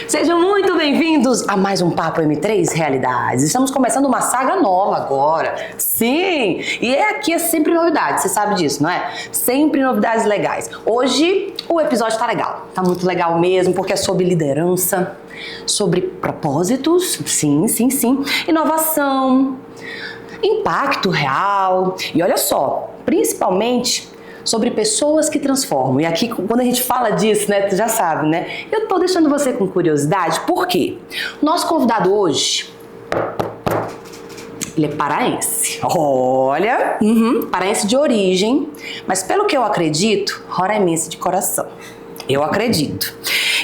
Sejam muito bem-vindos a mais um Papo M3 Realidades. Estamos começando uma saga nova agora. Sim! E aqui é sempre novidade, você sabe disso, não é? Sempre novidades legais. Hoje o episódio tá legal, tá muito legal mesmo, porque é sobre liderança, sobre propósitos, sim, inovação, impacto real e olha só, principalmente sobre pessoas que transformam. E aqui, quando a gente fala disso, né, tu já sabe, né? Eu tô deixando você com curiosidade, por quê? Nosso convidado hoje, ele é paraense. Olha, paraense de origem, mas pelo que eu acredito, roraimense de coração. Eu acredito.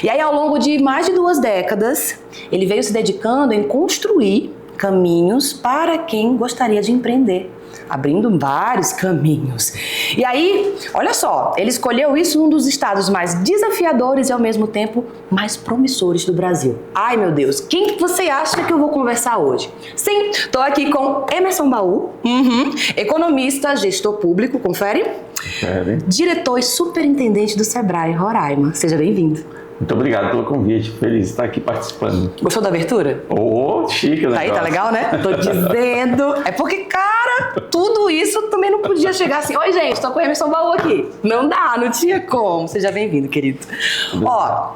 E aí, ao longo de mais de 2 décadas, ele veio se dedicando em construir caminhos para quem gostaria de empreender, abrindo vários caminhos. E aí, olha só, ele escolheu isso num dos estados mais desafiadores e ao mesmo tempo mais promissores do Brasil. Ai meu Deus, quem que você acha que eu vou conversar hoje? Sim, tô aqui com Emerson Baú, economista, gestor público, confere? Diretor e superintendente do Sebrae Roraima. Seja bem-vindo. Muito obrigado pelo convite, feliz de estar aqui participando. Gostou da abertura? Oh, chique, tá aí, tá legal, né? Tô dizendo. É porque, cara, tudo isso também não podia chegar assim. Oi, gente, tô com o Emerson Baú aqui. Não dá, não tinha como. Seja bem-vindo, querido. Ó,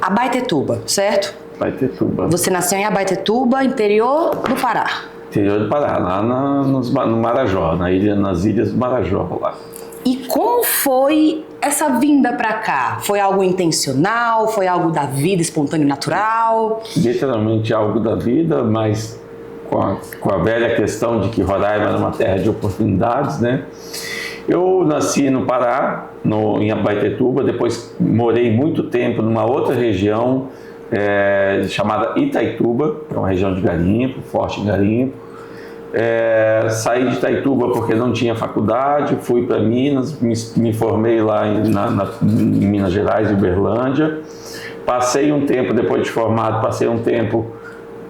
Abaetetuba, certo? Abaetetuba. Você nasceu em Abaetetuba, interior do Pará. Interior do Pará, lá no Marajó, nas ilhas do Marajó, lá. E como foi essa vinda pra cá? Foi algo intencional? Foi algo da vida, espontâneo, natural? Literalmente algo da vida, mas com a velha questão de que Roraima era uma terra de oportunidades, né? Eu nasci no Pará, em Abaetetuba, depois morei muito tempo numa outra região chamada Itaituba, que é uma região de garimpo, forte em garimpo. Saí de Itaituba porque não tinha faculdade, fui para Minas, me formei lá em Minas Gerais, em Uberlândia. Passei um tempo, depois de formado,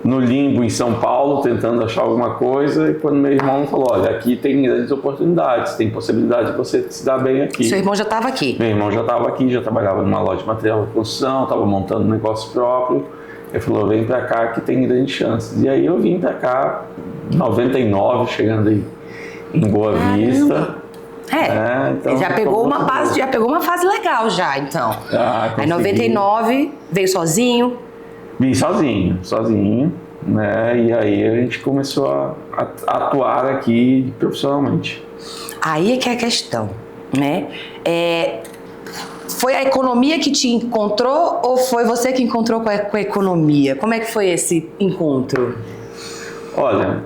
no limbo em São Paulo, tentando achar alguma coisa, e quando meu irmão falou, olha, aqui tem grandes oportunidades, tem possibilidade de você se dar bem aqui. Seu irmão já estava aqui? Meu irmão já estava aqui, já trabalhava numa loja de material de construção, estava montando um negócio próprio. Ele falou, vem pra cá que tem grandes chances. E aí eu vim pra cá, em 99, chegando aí em Boa Vista. Então já pegou uma fase legal já, então. Aí em 99, veio sozinho? Vim sozinho, né? E aí a gente começou a atuar aqui profissionalmente. Aí é que é a questão, né? Foi a economia que te encontrou ou foi você que encontrou com a economia? Como é que foi esse encontro? Olha,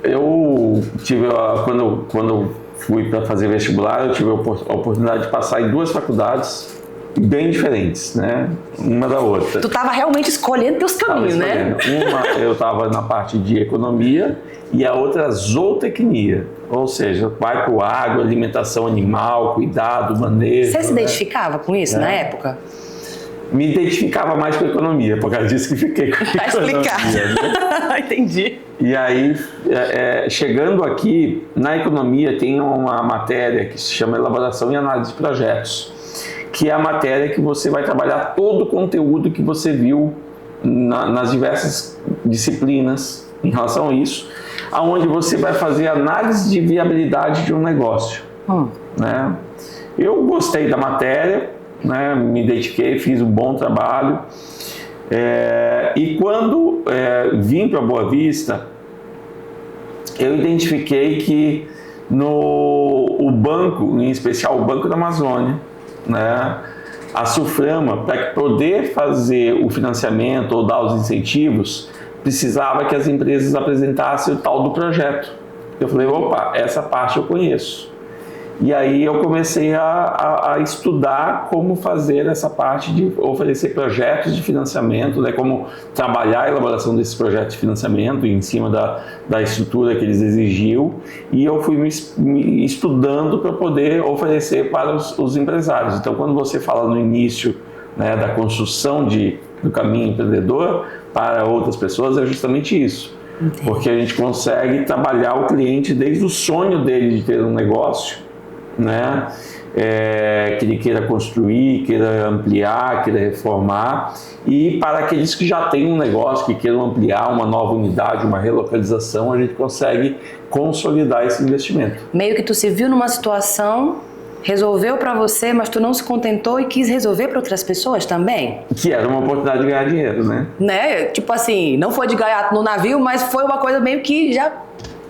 eu tive, quando fui para fazer vestibular, eu tive a oportunidade de passar em 2 faculdades bem diferentes, né? Uma da outra. Tu estava realmente escolhendo teus caminhos, né? Uma eu estava na parte de economia e a outra zootecnia, ou seja, vai para o agro, alimentação animal, cuidado, manejo. Você se identificava com isso na época? Me identificava mais com a economia, por causa disso que fiquei com a economia. Tá explicado. Né? Entendi. E aí, chegando aqui, na economia tem uma matéria que se chama Elaboração e Análise de Projetos, que é a matéria que você vai trabalhar todo o conteúdo que você viu nas diversas disciplinas em relação a isso, aonde você vai fazer análise de viabilidade de um negócio. Né? Eu gostei da matéria, né? Me dediquei, fiz um bom trabalho. E quando vim para Boa Vista, eu identifiquei que o banco, em especial o Banco da Amazônia, né, a Sulframa, para poder fazer o financiamento ou dar os incentivos, precisava que as empresas apresentassem o tal do projeto. Eu falei, opa, essa parte eu conheço. E aí eu comecei a estudar como fazer essa parte de oferecer projetos de financiamento, né, como trabalhar a elaboração desses projetos de financiamento em cima da estrutura que eles exigiam, e eu fui me estudando para poder oferecer para os empresários. Então, quando você fala no início, né, da construção do caminho empreendedor para outras pessoas, é justamente isso. Entendi. Porque a gente consegue trabalhar o cliente desde o sonho dele de ter um negócio, né? Que ele queira construir, queira ampliar, queira reformar, e para aqueles que já têm um negócio, que queiram ampliar uma nova unidade, uma relocalização, a gente consegue consolidar esse investimento. Meio que tu se viu numa situação, resolveu para você, mas tu não se contentou e quis resolver para outras pessoas também? Que era uma oportunidade de ganhar dinheiro, né? Tipo assim, não foi de gaiato no navio, mas foi uma coisa meio que já...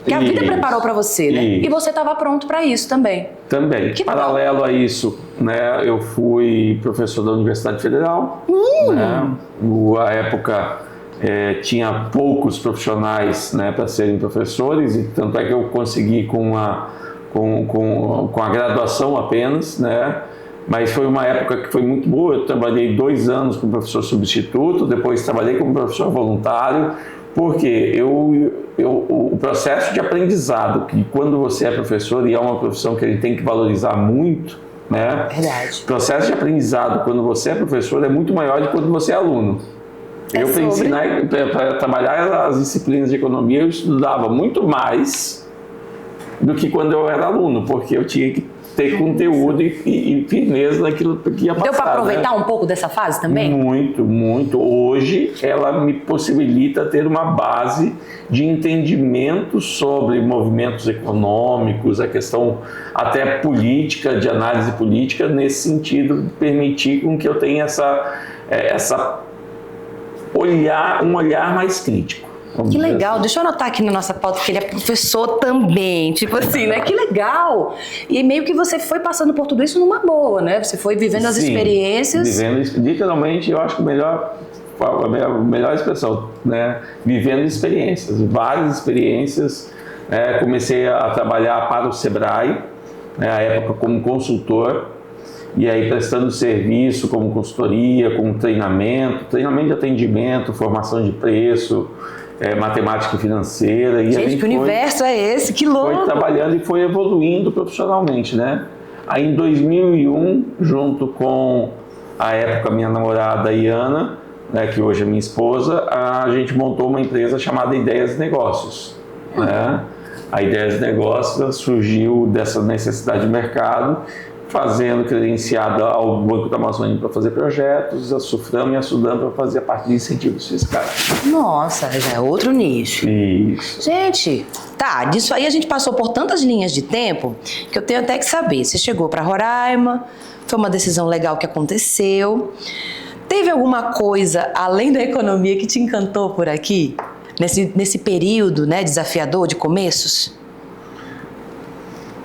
que a vida preparou para você, né? E você estava pronto para isso também. Também. Paralelo a isso, né, eu fui professor da Universidade Federal. Né? À época tinha poucos profissionais, né, para serem professores, e tanto é que eu consegui com a graduação apenas, né? Mas foi uma época que foi muito boa. Eu trabalhei 2 anos como professor substituto, depois trabalhei como professor voluntário, porque o processo de aprendizado, que quando você é professor, e é uma profissão que ele tem que valorizar muito, né? Verdade. O processo de aprendizado, quando você é professor, é muito maior do que quando você é aluno. Para ensinar, para trabalhar as disciplinas de economia, eu estudava muito mais do que quando eu era aluno, porque eu tinha que ter conteúdo e firmeza naquilo que ia passar. Deu para aproveitar, né, um pouco dessa fase também? Muito, muito. Hoje ela me possibilita ter uma base de entendimento sobre movimentos econômicos, a questão até política, de análise política, nesse sentido, permitir com que eu tenha um olhar mais crítico. Que legal, assim. Deixa eu anotar aqui na nossa pauta que ele é professor também, tipo assim, né? Que legal! E meio que você foi passando por tudo isso numa boa, né? Você foi vivendo as experiências. Vivendo, literalmente, eu acho que a melhor expressão, né? Vivendo experiências, várias experiências. Comecei a trabalhar para o Sebrae, né, à época como consultor, e aí prestando serviço como consultoria, como treinamento de atendimento, formação de preço, matemática financeira. E gente, que universo é esse? Que louco! Foi trabalhando e foi evoluindo profissionalmente, né? Aí em 2001, junto com a época minha namorada Iana, né, que hoje é minha esposa, a gente montou uma empresa chamada Ideias de Negócios, né? A Ideias de Negócios surgiu dessa necessidade de mercado, fazendo credenciada ao Banco da Amazônia para fazer projetos, a Sufram e a Sudam para fazer a parte de incentivos fiscais. Nossa, já é outro nicho. Isso. Gente, tá, disso aí a gente passou por tantas linhas de tempo que eu tenho até que saber. Você chegou para Roraima, foi uma decisão legal que aconteceu. Teve alguma coisa, além da economia, que te encantou por aqui? Nesse período, né, desafiador de começos?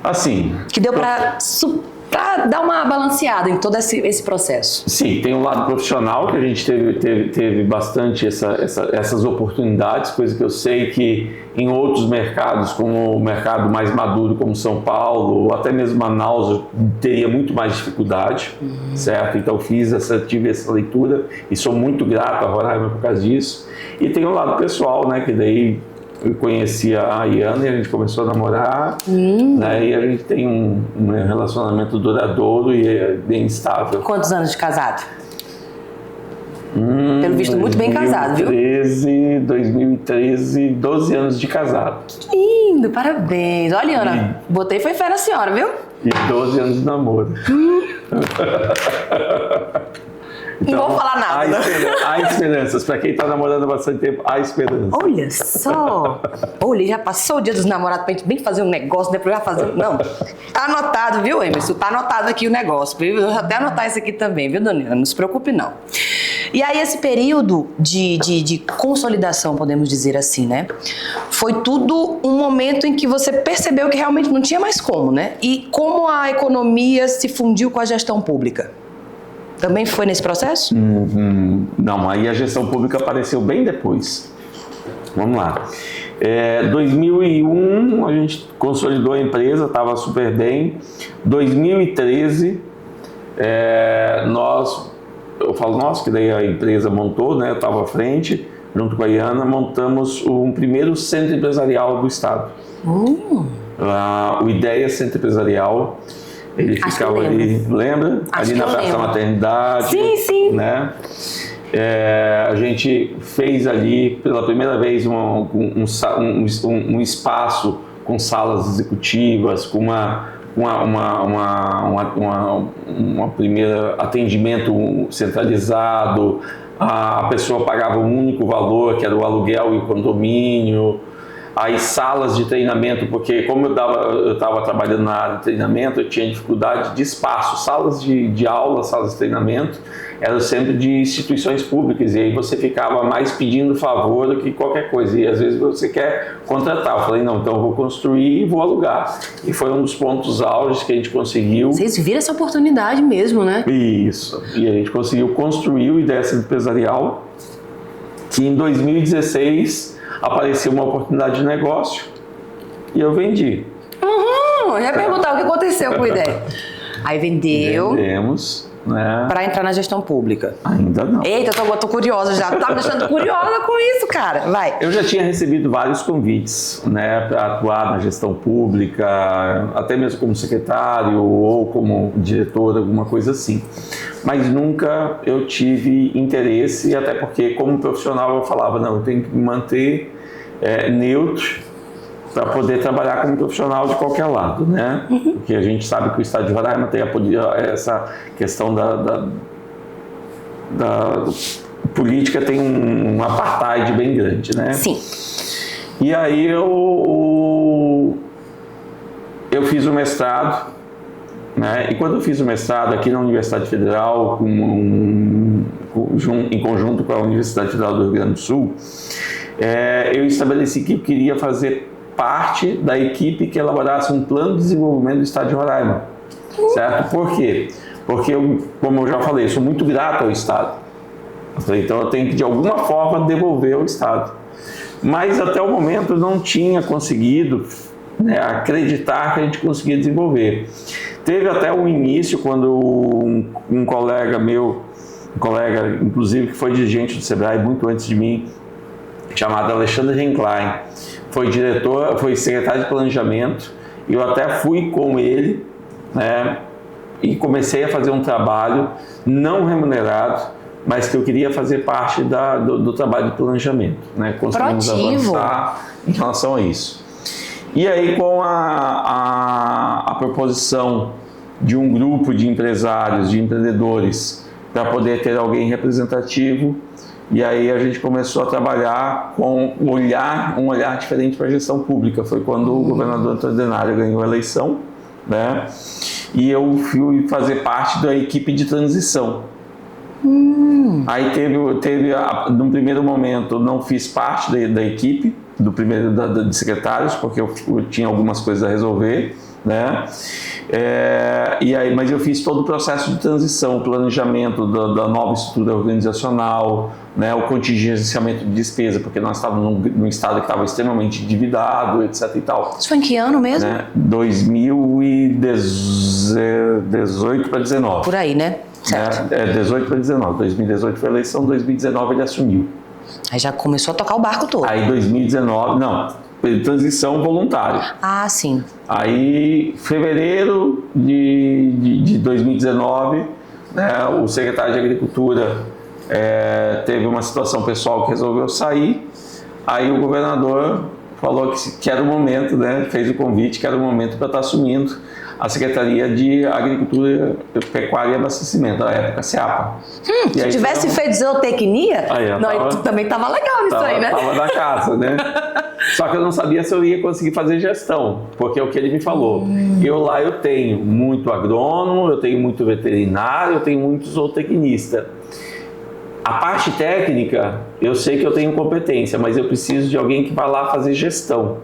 Assim... Que deu para dar uma balanceada em todo esse processo. Sim, tem um lado profissional, que a gente teve bastante essas oportunidades, coisa que eu sei que em outros mercados, como o mercado mais maduro, como São Paulo, ou até mesmo Manaus, eu teria muito mais dificuldade, certo? Então tive essa leitura e sou muito grato a Roraima por causa disso. E tem um lado pessoal, né, que daí eu conheci a Iana e a gente começou a namorar, né, e a gente tem um relacionamento duradouro e bem estável. Quantos anos de casado? Pelo visto, muito bem casado, viu? 2013, 12 anos de casado. Que lindo, parabéns. Olha, Iana, botei foi fé na senhora, viu? E 12 anos de namoro. Então, não vou falar nada. Há esperanças. Para quem está namorando há bastante tempo, há esperança. Olha só. Olha, já passou o dia dos namorados para a gente bem fazer um negócio, depois já fazer... Não. Tá anotado, viu, Emerson? Tá anotado aqui o negócio. Eu vou até anotar isso aqui também, viu, Dona? Não se preocupe, não. E aí, esse período de consolidação, podemos dizer assim, né? Foi tudo um momento em que você percebeu que realmente não tinha mais como, né? E como a economia se fundiu com a gestão pública. Também foi nesse processo? Não, aí a gestão pública apareceu bem depois. Vamos lá. 2001 a gente consolidou a empresa, estava super bem. 2013 eu falo nós, que daí a empresa montou, né? Eu estava à frente, junto com a Iana, montamos um primeiro centro empresarial do estado. O Ideia Centro Empresarial. Ele ficava ali, lembra? Ali na Praça da Maternidade. Sim, sim. Né? A gente fez ali pela primeira vez um espaço com salas executivas, com uma primeira atendimento centralizado, a pessoa pagava um único valor, que era o aluguel e o condomínio, as salas de treinamento, porque como eu estava trabalhando na área de treinamento, eu tinha dificuldade de espaço. Salas de aula, salas de treinamento, eram sempre de instituições públicas, e aí você ficava mais pedindo favor do que qualquer coisa, e às vezes você quer contratar. Eu falei, não, então eu vou construir e vou alugar. E foi um dos pontos auges que a gente conseguiu. Vocês viram essa oportunidade mesmo, né? Isso, e a gente conseguiu construir o Ideia Empresarial, que em 2016 apareceu uma oportunidade de negócio e eu vendi. Eu ia perguntar o que aconteceu com a ideia. Aí vendeu. Vendemos, né? Para entrar na gestão pública. Ainda não. Eita, eu tô curiosa já. Tá me deixando curiosa com isso, cara. Vai. Eu já tinha recebido vários convites, né, para atuar na gestão pública, até mesmo como secretário ou como diretor, alguma coisa assim. Mas nunca eu tive interesse, até porque como profissional eu falava, não, eu tenho que me manter neutro para poder trabalhar como profissional de qualquer lado, né? Porque a gente sabe que o estado de Roraima tem essa questão da política, tem um apartheid bem grande, né? Sim. E aí eu fiz o mestrado, né? E quando eu fiz o mestrado aqui na Universidade Federal, em conjunto com a Universidade Federal do Rio Grande do Sul, eu estabeleci que eu queria fazer parte da equipe que elaborasse um plano de desenvolvimento do estado de Roraima, certo? Por quê? Porque, como eu já falei, eu sou muito grato ao estado. Então eu tenho que de alguma forma devolver ao estado. Mas até o momento eu não tinha conseguido, né, acreditar que a gente conseguia desenvolver. Teve até um início quando um colega meu, inclusive que foi dirigente do Sebrae muito antes de mim, chamado Alexandre Renklein, foi secretário de planejamento, e eu até fui com ele, né, e comecei a fazer um trabalho não remunerado, mas que eu queria fazer parte do trabalho de planejamento, né? Conseguimos avançar em relação a isso. E aí, com a proposição de um grupo de empresários, de empreendedores, para poder ter alguém representativo, e aí a gente começou a trabalhar com um olhar diferente para a gestão pública. Foi quando o governador Antônio Denário ganhou a eleição, né? E eu fui fazer parte da equipe de transição. Aí num primeiro momento, eu não fiz parte da equipe, de secretários, porque eu tinha algumas coisas a resolver, né? Mas eu fiz todo o processo de transição, o planejamento da nova estrutura organizacional, né? O contingenciamento de despesa, porque nós estávamos num estado que estava extremamente endividado, etc. e tal. Isso foi em que ano mesmo? Né? 2018 para 19. Por aí, né? Certo. 18 para 19. 2018 foi a eleição, 2019 ele assumiu. Aí já começou a tocar o barco todo. Aí 2019, transição voluntária. Ah, sim. Aí, fevereiro de 2019, né, o secretário de Agricultura teve uma situação pessoal que resolveu sair. Aí o governador falou que era o momento, né, fez o convite, que era o momento para estar assumindo a Secretaria de Agricultura, Pecuária e Abastecimento, da época, SEAPA. Se tivesse feito zootecnia, também tava legal isso aí, né? Tava na casa, né? Só que eu não sabia se eu ia conseguir fazer gestão, porque é o que ele me falou. Eu tenho muito agrônomo, eu tenho muito veterinário, eu tenho muito zootecnista. A parte técnica, eu sei que eu tenho competência, mas eu preciso de alguém que vá lá fazer gestão.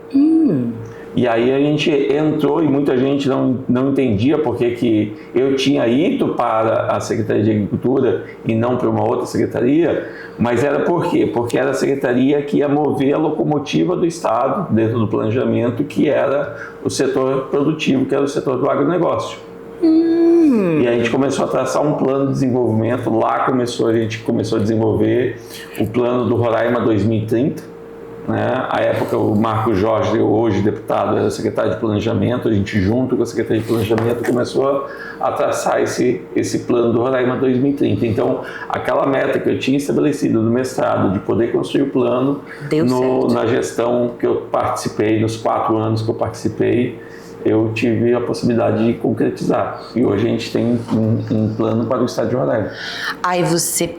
E aí a gente entrou e muita gente não entendia porque que eu tinha ido para a Secretaria de Agricultura e não para uma outra secretaria, mas era por quê? Porque era a secretaria que ia mover a locomotiva do Estado dentro do planejamento, que era o setor produtivo, que era o setor do agronegócio. E a gente começou a traçar um plano de desenvolvimento, a gente começou a desenvolver o plano do Roraima 2030, né? À época o Marco Jorge, hoje deputado, era secretário de planejamento, a gente junto com a Secretaria de Planejamento começou a traçar esse plano do Roraima 2030. Então, aquela meta que eu tinha estabelecido no mestrado, de poder construir o plano, na gestão que eu participei, nos 4 anos que eu participei, eu tive a possibilidade de concretizar. E hoje a gente tem um plano para o estado de Roraima. Aí você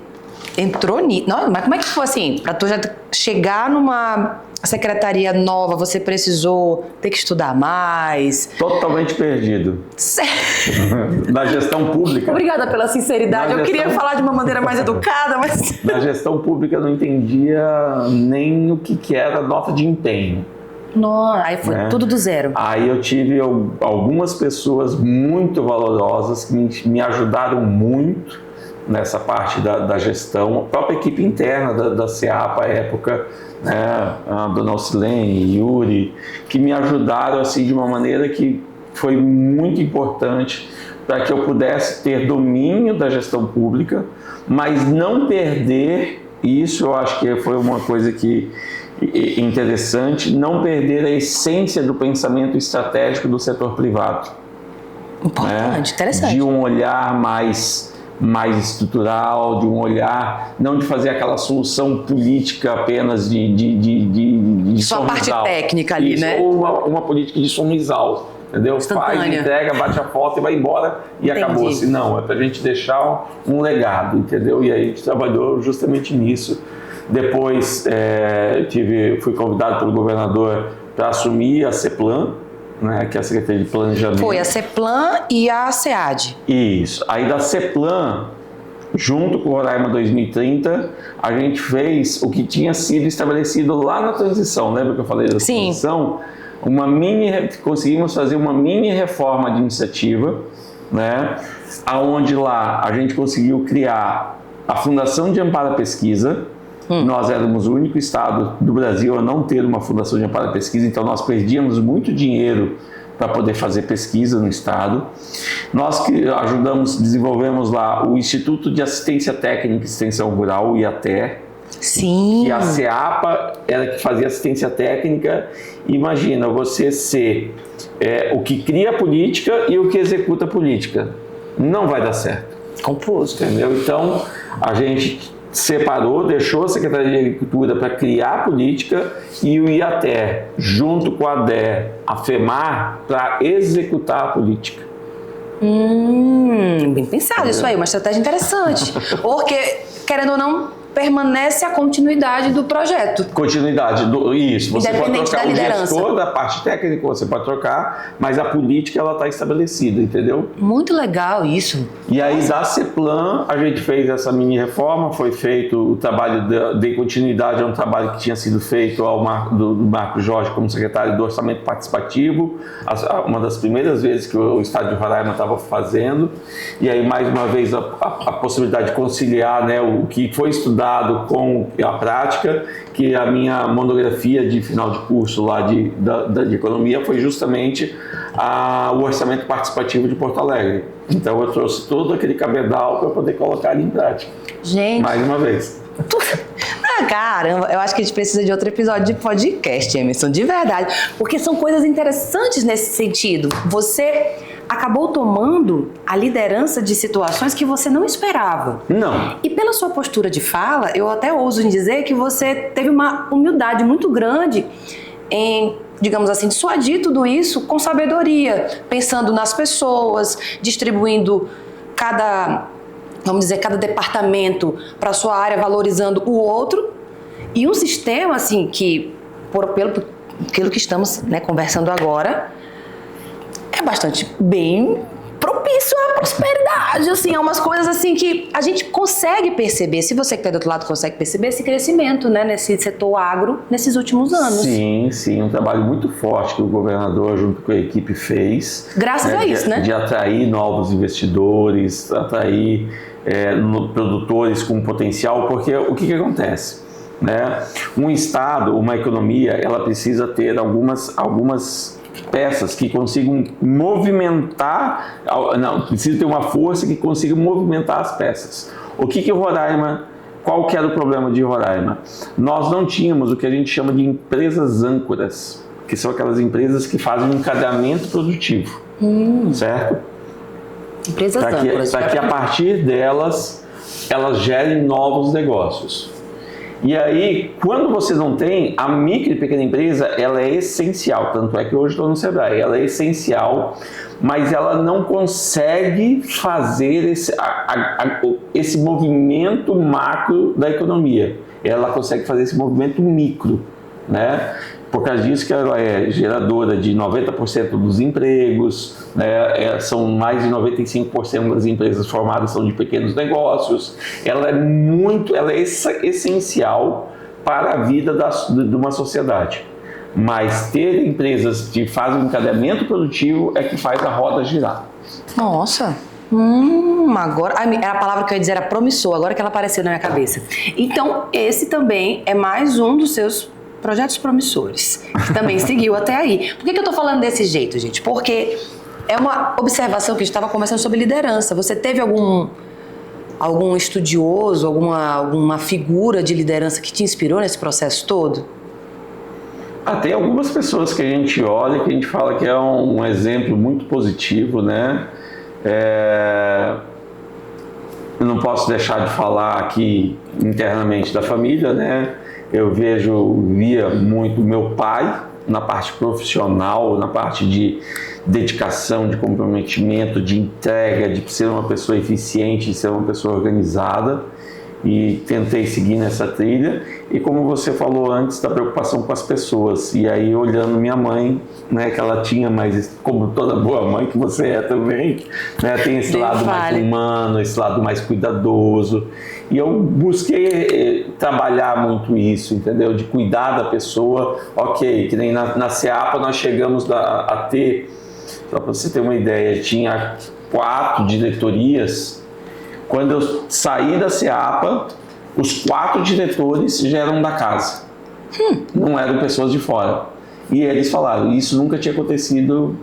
entrou nisso. Mas como é que foi assim? Para tu já chegar numa secretaria nova, você precisou ter que estudar mais? Totalmente perdido. Sério? Na gestão pública. Obrigada pela sinceridade. Eu queria falar de uma maneira mais educada, mas... Na gestão pública eu não entendia nem o que era nota de empenho. Nossa, aí foi tudo do zero. Aí eu tive algumas pessoas muito valorosas que me ajudaram muito nessa parte da gestão, a própria equipe interna da CEAPA à época, né, a dona Alcilene, Yuri, que me ajudaram assim de uma maneira que foi muito importante para que eu pudesse ter domínio da gestão pública, mas não perder, isso eu acho que foi uma coisa que interessante, não perder a essência do pensamento estratégico do setor privado. Importante, interessante. De um olhar mais estrutural, de um olhar, não de fazer aquela solução política apenas de só a parte técnica ali, isso, né? Ou uma política de somizal, entendeu? Faz, entrega, bate a foto e vai embora e acabou-se. Não, é pra gente deixar um legado, entendeu? E aí a gente trabalhou justamente nisso. Depois fui convidado pelo governador para assumir a CEPLAN, né, que é a Secretaria de Planejamento. Foi a CEPLAN e a SEAD. Isso. Aí da CEPLAN, junto com o Roraima 2030, a gente fez o que tinha sido estabelecido lá na transição. Lembra que eu falei da transição? Conseguimos fazer uma mini reforma de iniciativa, né, aonde lá a gente conseguiu criar a Fundação de Amparo à Pesquisa. Nós éramos o único estado do Brasil a não ter uma fundação de amparo à pesquisa, então nós perdíamos muito dinheiro para poder fazer pesquisa no estado. Nós que desenvolvemos lá o Instituto de Assistência Técnica e Extensão Rural, o IATE. Sim. E a CEAPA era que fazia assistência técnica. Imagina você ser o que cria a política e o que executa a política. Não vai dar certo. Confuso. Entendeu? Então, a gente separou, deixou a Secretaria de Agricultura para criar a política e o IATE, junto com a DE, a FEMAR, para executar a política. Bem pensado isso aí, uma estratégia interessante. Porque, querendo ou não, permanece a continuidade do projeto. Continuidade, isso. Você pode trocar da o gestor da parte técnica, você pode trocar, mas a política ela está estabelecida, entendeu? Muito legal isso. E aí da CEPLAN a gente fez essa mini reforma, foi feito o trabalho de continuidade, é um trabalho que tinha sido feito do Marco Jorge como secretário do Orçamento Participativo, uma das primeiras vezes que o estado de Roraima estava fazendo, e aí mais uma vez a possibilidade de conciliar, né, o que foi estudado com a prática, que a minha monografia de final de curso lá de economia foi justamente o orçamento participativo de Porto Alegre. Então eu trouxe todo aquele cabedal para poder colocar ele em prática. Gente, mais uma vez. Caramba, eu acho que a gente precisa de outro episódio de podcast, Emerson, de verdade, porque são coisas interessantes nesse sentido. Você acabou tomando a liderança de situações que você não esperava. Não. E pela sua postura de fala, eu até ouso em dizer que você teve uma humildade muito grande em, digamos assim, dissuadir tudo isso com sabedoria, pensando nas pessoas, distribuindo cada departamento para sua área, valorizando o outro, e um sistema assim que, pelo que estamos, né, conversando agora, é bastante bem propício à prosperidade, assim, é umas coisas assim que a gente consegue perceber, se você que está do outro lado consegue perceber esse crescimento, né, nesse setor agro nesses últimos anos. Sim, um trabalho muito forte que o governador junto com a equipe fez. Graças a isso, né? De atrair novos investidores, atrair produtores com potencial, porque o que acontece? Né? Um estado, uma economia, ela precisa ter algumas peças que consigam movimentar, precisa ter uma força que consiga movimentar as peças. Qual que era o problema de Roraima? Nós não tínhamos o que a gente chama de empresas âncoras, que são aquelas empresas que fazem um encadeamento produtivo, certo? Empresas âncoras. Para que a partir delas, elas gerem novos negócios. E aí, quando você não tem, a micro e pequena empresa, ela é essencial, tanto é que hoje estou no Sebrae, ela é essencial, mas ela não consegue fazer esse movimento macro da economia. Ela consegue fazer esse movimento micro, né? Por causa disso que ela é geradora de 90% dos empregos, né? São mais de 95% das empresas formadas são de pequenos negócios. Ela é essencial para a vida de uma sociedade. Mas ter empresas que fazem um encadeamento produtivo é que faz a roda girar. Nossa! Agora a palavra que eu ia dizer era promissor, agora que ela apareceu na minha cabeça. Então, esse também é mais um dos seus projetos promissores, que também seguiu até aí. Por que eu tô falando desse jeito, gente? Porque é uma observação que a gente estava conversando sobre liderança. Você teve algum estudioso, alguma figura de liderança que te inspirou nesse processo todo? Tem algumas pessoas que a gente olha, que a gente fala que é um exemplo muito positivo, né? Eu não posso deixar de falar aqui internamente da família, né? Eu via muito meu pai na parte profissional, na parte de dedicação, de comprometimento, de entrega, de ser uma pessoa eficiente, de ser uma pessoa organizada, e tentei seguir nessa trilha. E como você falou antes, da preocupação com as pessoas, e aí olhando minha mãe, né, que ela tinha mais, como toda boa mãe que você é também, né, tem esse lado mais humano, esse lado mais cuidadoso, e eu busquei trabalhar muito isso, entendeu, de cuidar da pessoa. Ok, que nem na CEAPA nós chegamos a ter, só para você ter uma ideia, tinha 4 diretorias. Quando eu saí da CEAPA, os 4 diretores já eram da casa, não eram pessoas de fora. E eles falaram, isso nunca tinha acontecido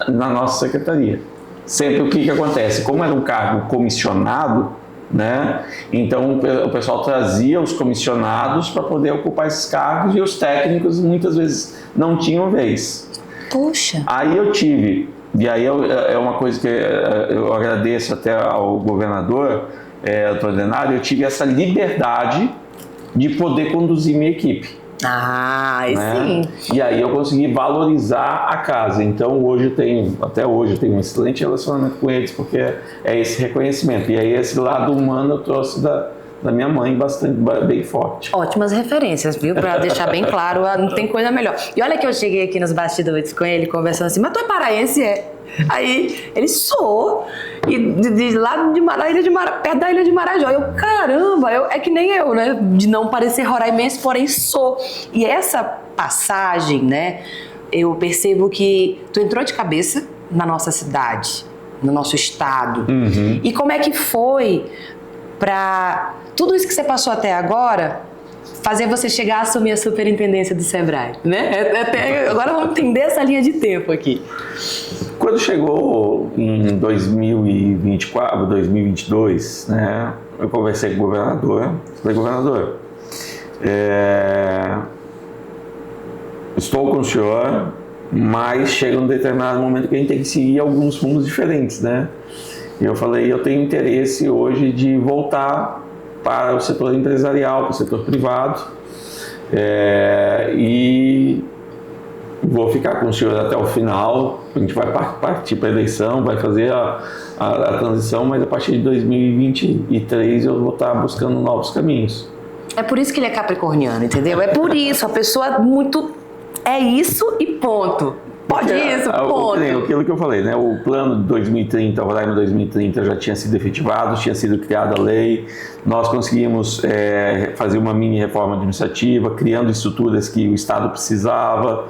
na nossa secretaria. Sempre o que acontece? Como era um cargo comissionado, né? Então o pessoal trazia os comissionados para poder ocupar esses cargos, e os técnicos muitas vezes não tinham vez. Puxa! Aí eu tive... E aí é uma coisa que eu agradeço até ao governador, doutor Denário, eu tive essa liberdade de poder conduzir minha equipe. Sim. E aí eu consegui valorizar a casa. Então até hoje eu tenho um excelente relacionamento com eles, porque é esse reconhecimento. E aí esse lado humano eu trouxe da minha mãe bem forte. Ótimas referências, viu? Pra deixar bem claro, não tem coisa melhor. E olha que eu cheguei aqui nos bastidores com ele, conversando assim, mas tu é paraense, é? Aí ele sou, e de lá da ilha de perto da ilha de Marajó. Eu, caramba, é que nem eu, né? De não parecer roraimense, porém sou. E essa passagem, né? Eu percebo que tu entrou de cabeça na nossa cidade, no nosso estado. Uhum. E como é que foi para tudo isso que você passou até agora fazer você chegar a assumir a superintendência do Sebrae, né? Agora vamos entender essa linha de tempo aqui. Quando chegou em 2024, 2022, né, eu conversei com o governador, falei, governador, estou com o senhor, mas chega um determinado momento que a gente tem que seguir alguns rumos diferentes, né? E eu falei, eu tenho interesse hoje de voltar para o setor empresarial, para o setor privado, e vou ficar com o senhor até o final. A gente vai partir para a eleição, vai fazer a transição, mas a partir de 2023 eu vou estar buscando novos caminhos. É por isso que ele é capricorniano, entendeu? É por isso, a pessoa muito... É isso e ponto. Pode isso, ponto. Aquilo que eu falei, né? O plano de 2030, o Roraima 2030 já tinha sido efetivado, tinha sido criada a lei, nós conseguimos fazer uma mini reforma administrativa, criando estruturas que o Estado precisava,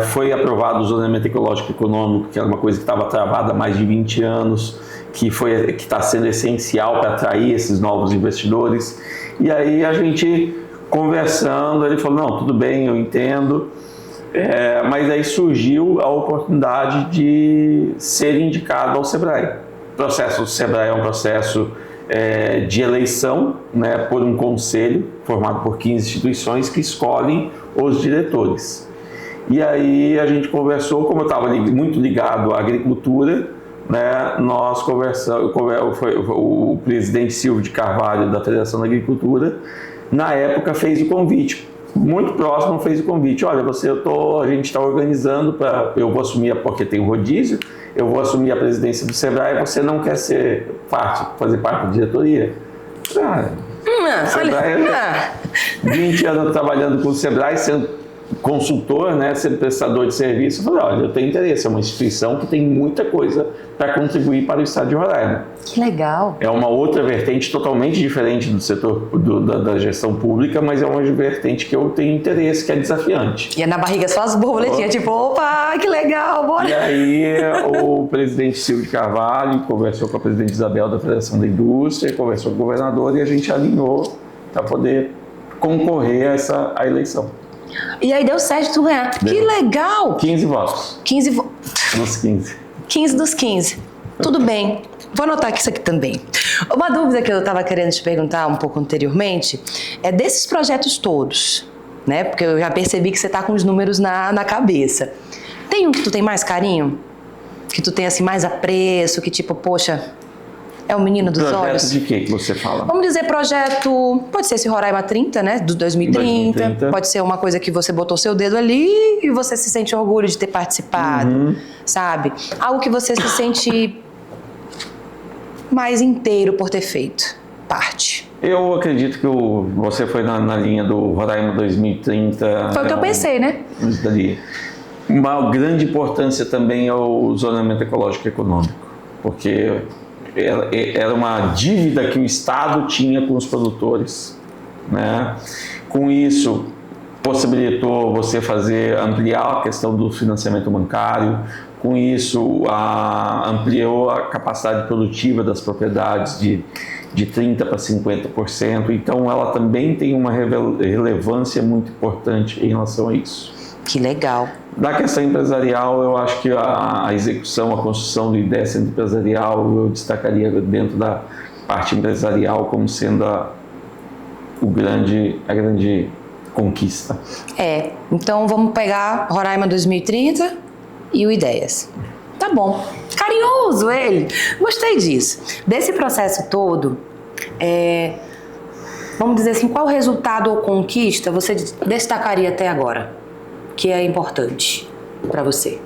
foi aprovado o zoneamento ecológico e econômico, que era uma coisa que estava travada há mais de 20 anos, que está sendo essencial para atrair esses novos investidores. E aí a gente conversando, ele falou, não, tudo bem, eu entendo. Mas aí surgiu a oportunidade de ser indicado ao Sebrae. O processo do Sebrae é um processo de eleição, né, por um conselho formado por 15 instituições que escolhem os diretores. E aí a gente conversou, como eu estava muito ligado à agricultura, né, nós conversamos, o presidente Silvio de Carvalho da Federação da Agricultura na época fez o convite, muito próximo fez o convite, olha, a gente está organizando eu vou assumir, porque tem o rodízio, eu vou assumir a presidência do Sebrae, você não quer fazer parte da diretoria? Sebrae, 20 anos trabalhando com o Sebrae, sendo consultor, né, sendo prestador de serviço, eu falei, olha, eu tenho interesse, é uma instituição que tem muita coisa para contribuir para o estado de Roraima. Que legal! É uma outra vertente totalmente diferente do setor da gestão pública, mas é uma vertente que eu tenho interesse, que é desafiante. E é na barriga só as borboletinhas, tipo, opa, que legal, bora! E aí o presidente Silvio de Carvalho conversou com a presidente Isabel da Federação da Indústria, conversou com o governador e a gente alinhou para poder concorrer à eleição. E aí deu certo tu ganhar. Que legal! 15 votos. 15 dos 15. 15 dos 15. Tudo bem. Vou anotar aqui isso aqui também. Uma dúvida que eu estava querendo te perguntar um pouco anteriormente é desses projetos todos, né? Porque eu já percebi que você tá com os números na cabeça. Tem um que tu tem mais carinho? Que tu tem assim mais apreço? Que tipo, poxa, é o menino dos projeto olhos? De que você fala? Vamos dizer projeto, pode ser esse Roraima 30, né, do 2030, pode ser uma coisa que você botou seu dedo ali e você se sente orgulho de ter participado, sabe? Algo que você se sente mais inteiro por ter feito parte. Eu acredito que você foi na linha do Roraima 2030. Foi o que eu pensei, né? Uma grande importância também é o zonamento ecológico e econômico, porque era uma dívida que o Estado tinha com os produtores, né? Com isso, possibilitou você ampliar a questão do financiamento bancário, com isso ampliou a capacidade produtiva das propriedades de 30% para 50%, então ela também tem uma relevância muito importante em relação a isso. Que legal. Da questão empresarial, eu acho que a execução, a construção do IDEA Centro Empresarial, eu destacaria dentro da parte empresarial como sendo a grande conquista. Então vamos pegar Roraima 2030 e o Ideias. Tá bom. Carinhoso ele. Gostei disso. Desse processo todo, vamos dizer assim, qual resultado ou conquista você destacaria até agora? Que é importante para você?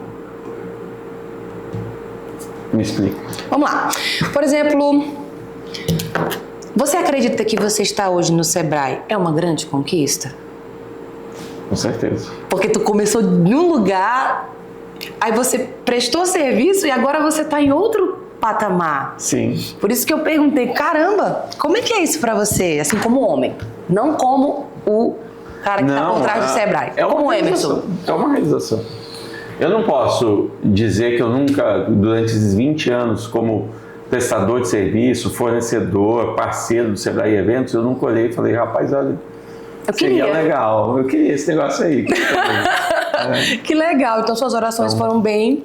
Me explica. Vamos lá. Por exemplo, você acredita que você está hoje no Sebrae é uma grande conquista? Com certeza. Porque tu começou num lugar, aí você prestou serviço e agora você está em outro patamar. Sim. Por isso que eu perguntei, caramba, como é que é isso para você? Assim, como homem, não como o cara que está por trás do Sebrae. Como Emerson. É uma realização. Eu não posso dizer que eu nunca, durante esses 20 anos, como prestador de serviço, fornecedor, parceiro do Sebrae Eventos, eu nunca olhei e falei, rapaz, olha, seria legal, eu queria esse negócio aí. Que legal, então suas orações foram bem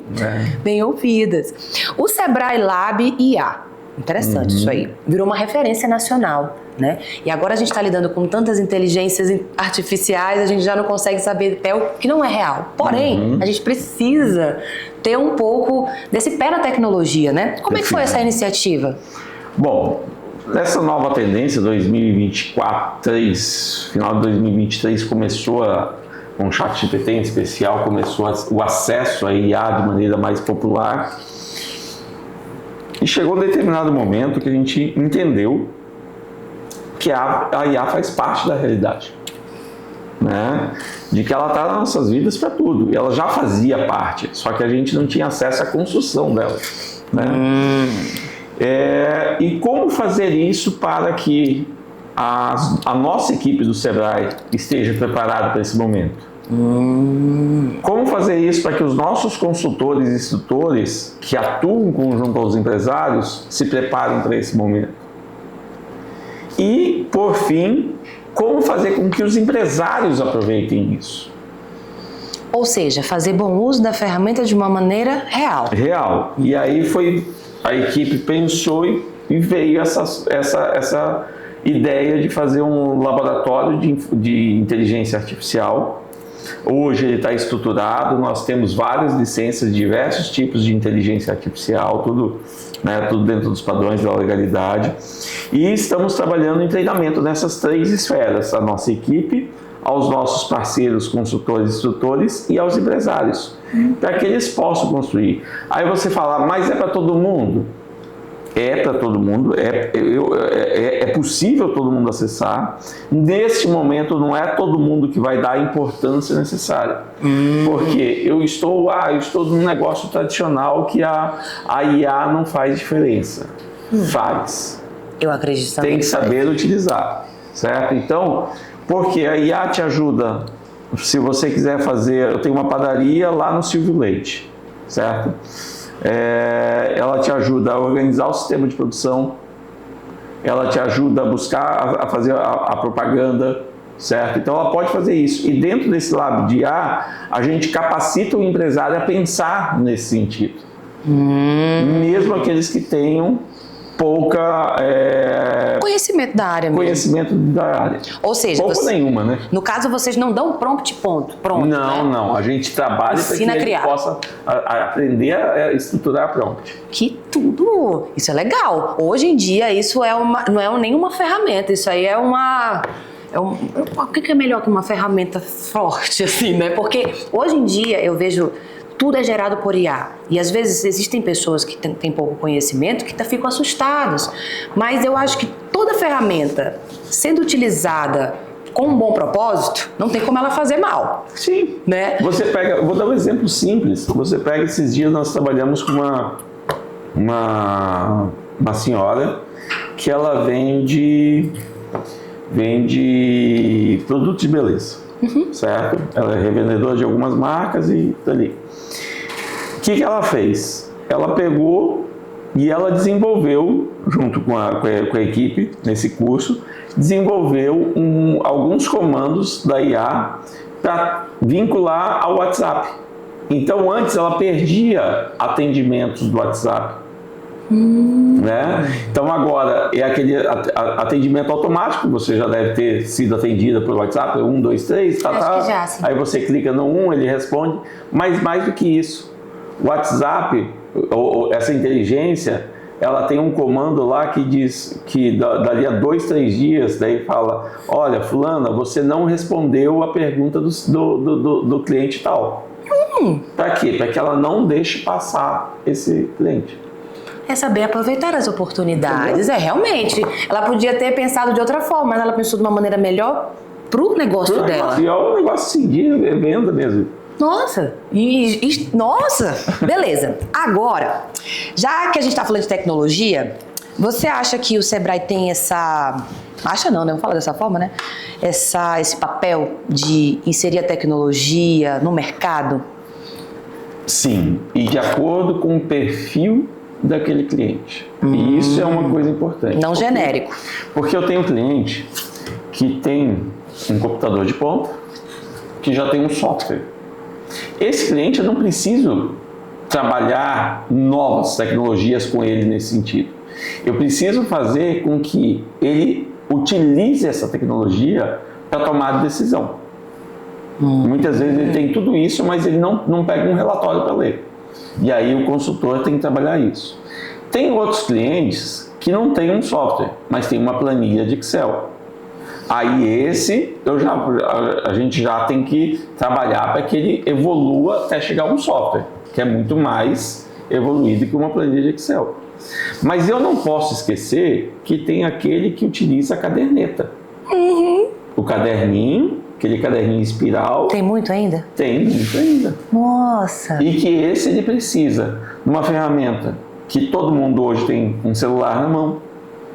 ouvidas. O Sebrae Lab IA, interessante isso aí, virou uma referência nacional, né? E agora a gente está lidando com tantas inteligências artificiais, a gente já não consegue saber até o que não é real. Porém, a gente precisa ter um pouco desse pé na tecnologia, né? Como é que foi essa iniciativa? Bom, nessa nova tendência, 2024, final de 2023, começou com o ChatGPT em especial, começou o acesso à IA de maneira mais popular. E chegou um determinado momento que a gente entendeu que a IA faz parte da realidade, né? De que ela está nas nossas vidas para tudo. E ela já fazia parte, só que a gente não tinha acesso à construção dela, né? E como fazer isso para que a nossa equipe do Sebrae esteja preparada para esse momento? Como fazer isso para que os nossos consultores e instrutores que atuam junto aos empresários se preparem para esse momento? E, por fim, como fazer com que os empresários aproveitem isso? Ou seja, fazer bom uso da ferramenta de uma maneira real. Real. E aí a equipe pensou e veio essa ideia de fazer um laboratório de inteligência artificial Hoje ele está estruturado, nós temos várias licenças de diversos tipos de inteligência artificial, tudo, né, tudo dentro dos padrões da legalidade. E estamos trabalhando em treinamento nessas 3 esferas, a nossa equipe, aos nossos parceiros, consultores, instrutores e aos empresários, para que eles possam construir. Aí você fala, mas é para todo mundo? É para todo mundo, é possível todo mundo acessar. Neste momento não é todo mundo que vai dar a importância necessária. Porque eu estou num negócio tradicional que a IA não faz diferença. Faz. Eu acredito também. Tem que saber utilizar, certo? Então, porque a IA te ajuda, se você quiser fazer, eu tenho uma padaria lá no Silvio Leite, certo? Ela te ajuda a organizar o sistema de produção, ela te ajuda a buscar, a fazer a propaganda, certo? Então ela pode fazer isso. E dentro desse lado de IA, a gente capacita o empresário a pensar nesse sentido. Mesmo aqueles que tenham pouca conhecimento da área mesmo. Conhecimento da área. Ou seja, pouco nenhuma, né? No caso, vocês não dão prompt pronto. Não. A gente trabalha para que ele possa aprender a estruturar prompt. Que tudo! Isso é legal. Hoje em dia, isso não é nenhuma ferramenta. Isso aí é uma... O que é melhor que uma ferramenta forte, assim, né? Porque hoje em dia eu vejo... Tudo é gerado por IA. E às vezes existem pessoas que têm pouco conhecimento que ficam assustados. Mas eu acho que toda ferramenta, sendo utilizada com um bom propósito, não tem como ela fazer mal. Sim. Né? Você pega, vou dar um exemplo simples. Você pega esses dias, nós trabalhamos com uma senhora que ela vende produtos de beleza. Certo? Ela é revendedora de algumas marcas e tá ali. O que ela fez? Ela pegou e ela desenvolveu, junto com a equipe, nesse curso, desenvolveu alguns comandos da IA para vincular ao WhatsApp. Então, antes ela perdia atendimentos do WhatsApp. Né? Então agora é aquele atendimento automático, você já deve ter sido atendida por WhatsApp, 1, 2, 3, já, sim. Aí você clica no 1, ele responde, mas mais do que isso, o WhatsApp, essa inteligência, ela tem um comando lá que diz que dali a 2, 3 dias, daí fala, olha, fulana, você não respondeu a pergunta do cliente tal. Para quê? Para que ela não deixe passar esse cliente. É saber aproveitar as oportunidades. Realmente. Ela podia ter pensado de outra forma, mas ela pensou de uma maneira melhor pro negócio dela. E é um negócio seguir, é venda mesmo. Nossa! Nossa! Beleza. Agora, já que a gente está falando de tecnologia, você acha que o Sebrae tem essa... Acha não, né? Vamos falar dessa forma, né? Esse papel de inserir a tecnologia no mercado? Sim. E de acordo com o perfil daquele cliente. E isso é uma coisa importante. Não genérico. Porque eu tenho um cliente que tem um computador de ponta, que já tem um software. Esse cliente eu não preciso trabalhar novas tecnologias com ele nesse sentido. Eu preciso fazer com que ele utilize essa tecnologia para tomar decisão. Muitas vezes ele tem tudo isso, mas ele não pega um relatório para ler. E aí o consultor tem que trabalhar isso. Tem outros clientes que não têm um software, mas tem uma planilha de Excel. Aí a gente já tem que trabalhar para que ele evolua até chegar a um software, que é muito mais evoluído que uma planilha de Excel. Mas eu não posso esquecer que tem aquele que utiliza a caderneta. O caderninho, aquele caderninho espiral. Tem muito ainda? Tem muito ainda. Nossa! E que esse ele precisa de uma ferramenta que todo mundo hoje tem um celular na mão,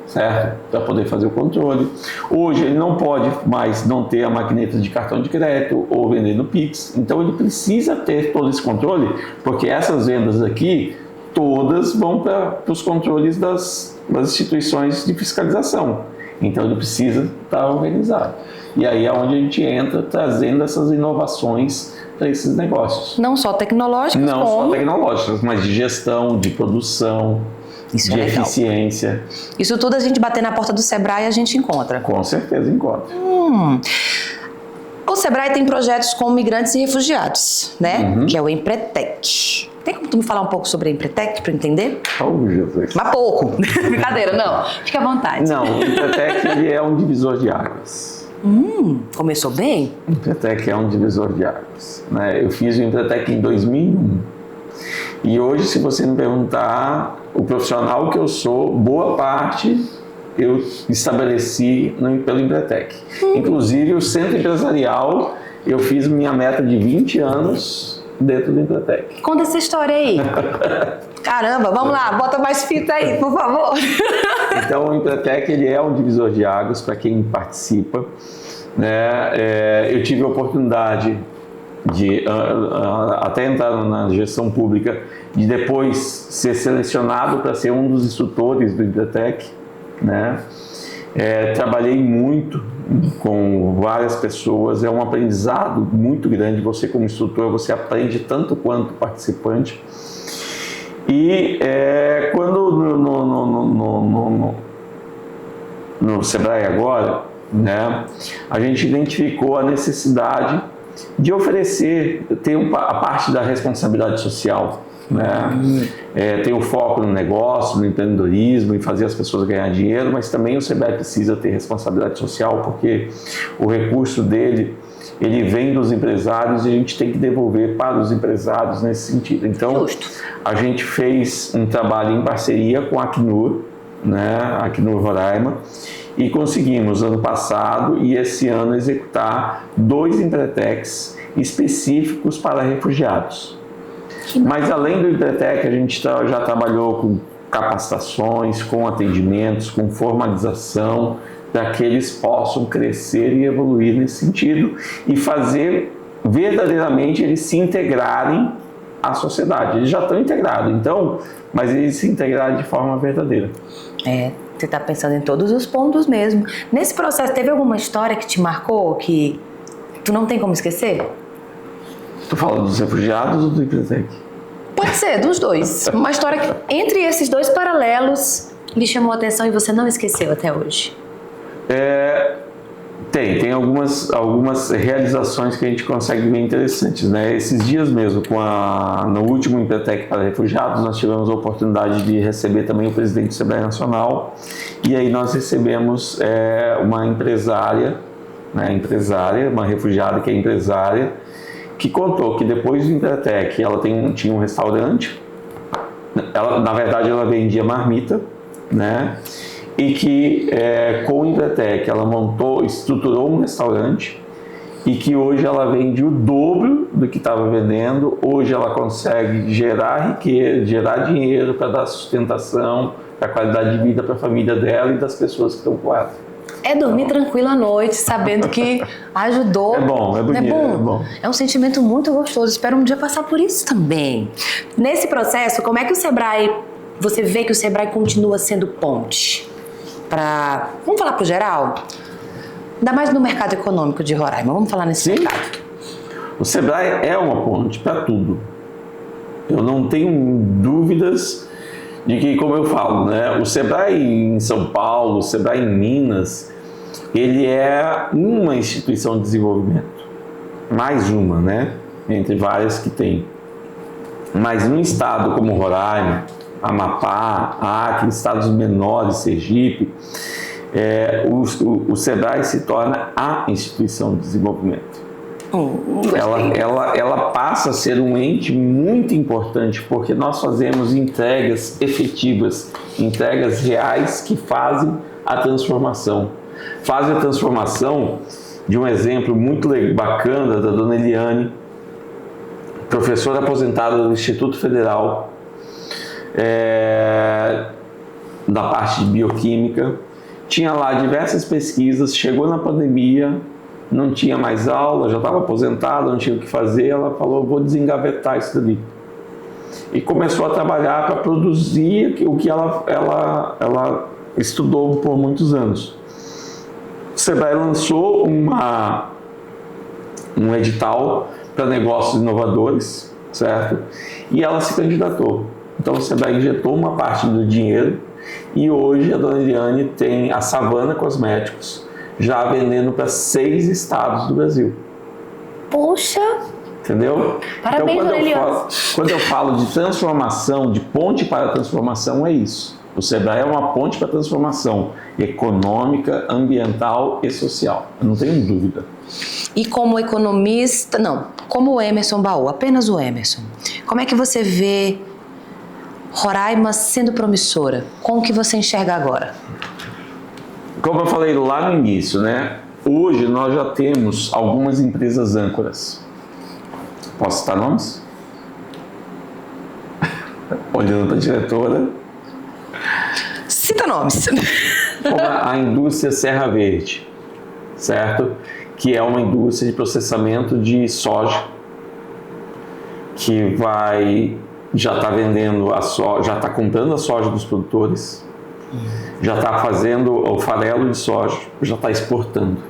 certo? Para poder fazer o controle. Hoje ele não pode mais não ter a maquineta de cartão de crédito ou vender no Pix. Então ele precisa ter todo esse controle, porque essas vendas aqui, todas vão para os controles das instituições de fiscalização. Então ele precisa estar organizado. E aí é onde a gente entra trazendo essas inovações para esses negócios. Não só tecnológicas, não só tecnológicas, mas de gestão, de produção, isso de é legal. Eficiência. Isso tudo a gente bater na porta do Sebrae a gente encontra. Com certeza encontra. O Sebrae tem projetos com migrantes e refugiados, né? Que é o Empretec. Tem como tu me falar um pouco sobre a Empretec para entender? Oh, Jesus. Mas pouco. Brincadeira, não. Fica à vontade. Não, o Empretec ele é um divisor de águas. Começou bem? O Empretec é um divisor de águas, né? Eu fiz o Empretec em 2001. E hoje, se você me perguntar, o profissional que eu sou, boa parte eu estabeleci pelo Empretec. Inclusive, o centro empresarial, eu fiz minha meta de 20 anos dentro do Empretec. Conta essa história aí. Caramba, vamos lá, bota mais fita aí, por favor. Então, o Empretec ele é um divisor de águas para quem participa, né? Eu tive a oportunidade de até entrar na gestão pública, de depois ser selecionado para ser um dos instrutores do Empretec, né? Trabalhei muito com várias pessoas, é um aprendizado muito grande. Você como instrutor, você aprende tanto quanto participante. E quando no Sebrae agora, né, a gente identificou a necessidade de oferecer, ter a parte da responsabilidade social, né? Tem o foco no negócio, no empreendedorismo, em fazer as pessoas ganhar dinheiro, mas também o Sebrae precisa ter responsabilidade social, porque o recurso dele, ele vem dos empresários e a gente tem que devolver para os empresários nesse sentido. Então, a gente fez um trabalho em parceria com a Acnur, né, a Acnur Roraima, e conseguimos ano passado e esse ano executar 2 Empretecs específicos para refugiados. Mas além do Empretec, a gente já trabalhou com capacitações, com atendimentos, com formalização, para que eles possam crescer e evoluir nesse sentido e fazer verdadeiramente eles se integrarem à sociedade. Eles já estão integrados, então, mas eles se integrarem de forma verdadeira. Você está pensando em todos os pontos mesmo. Nesse processo, teve alguma história que te marcou, que tu não tem como esquecer? Tu fala dos refugiados ou do Empretec? Pode ser, dos dois. Uma história que, entre esses dois paralelos, lhe chamou a atenção e você não esqueceu até hoje. Tem algumas realizações que a gente consegue ver interessantes, né? Esses dias mesmo, no último Empretec para refugiados, nós tivemos a oportunidade de receber também o presidente do Sebrae Nacional, e aí nós recebemos uma empresária, né? Uma refugiada que é empresária, que contou que depois do Empretec ela tinha um restaurante, na verdade ela vendia marmita, né? E que com o Empretec ela estruturou um restaurante e que hoje ela vende o dobro do que estava vendendo. Hoje ela consegue gerar riqueza, gerar dinheiro para dar sustentação, para a qualidade de vida para a família dela e das pessoas que estão com ela. Dormir tranquilo à noite, sabendo que ajudou. É bom, é bonito, é bom. É um sentimento muito gostoso. Espero um dia passar por isso também. Nesse processo, como é que você vê que o Sebrae continua sendo ponte? Vamos falar pro geral? Ainda mais no mercado econômico de Roraima. Vamos falar nesse mercado. O Sebrae é uma ponte para tudo. Eu não tenho dúvidas de que, como eu falo, né, o Sebrae em São Paulo, o Sebrae em Minas, ele é uma instituição de desenvolvimento. Mais uma, né? Entre várias que tem. Mas num estado como Roraima, Amapá, Acre, estados menores, Sergipe, o Sebrae se torna a instituição de desenvolvimento. Ela passa a ser um ente muito importante, porque nós fazemos entregas efetivas, entregas reais que fazem a transformação. Fazem a transformação de um exemplo muito bacana da dona Eliane, professora aposentada do Instituto Federal, da parte de bioquímica. Tinha lá diversas pesquisas, chegou na pandemia, não tinha mais aula, já estava aposentada, não tinha o que fazer, ela falou, vou desengavetar isso dali. E começou a trabalhar para produzir o que ela estudou por muitos anos. O Sebrae lançou um edital para negócios inovadores, certo? E ela se candidatou. Então o Sebrae injetou uma parte do dinheiro e hoje a dona Eliane tem a Savana Cosméticos, já vendendo para 6 estados do Brasil. Poxa! Entendeu? Parabéns, então, quando eu falo de transformação, de ponte para a transformação, é isso. O Sebrae é uma ponte para a transformação econômica, ambiental e social. Eu não tenho dúvida. E como economista, não, como o Emerson Baú, apenas o Emerson, como é que você vê Roraima sendo promissora? Como que você enxerga agora? Como eu falei lá no início, né? Hoje nós já temos algumas empresas âncoras. Posso citar nomes? Olhando para a diretora. Cita nomes. Como a indústria Serra Verde, certo? Que é uma indústria de processamento de soja, que já está vendendo a soja, já está comprando a soja dos produtores, já está fazendo o farelo de soja, já está exportando.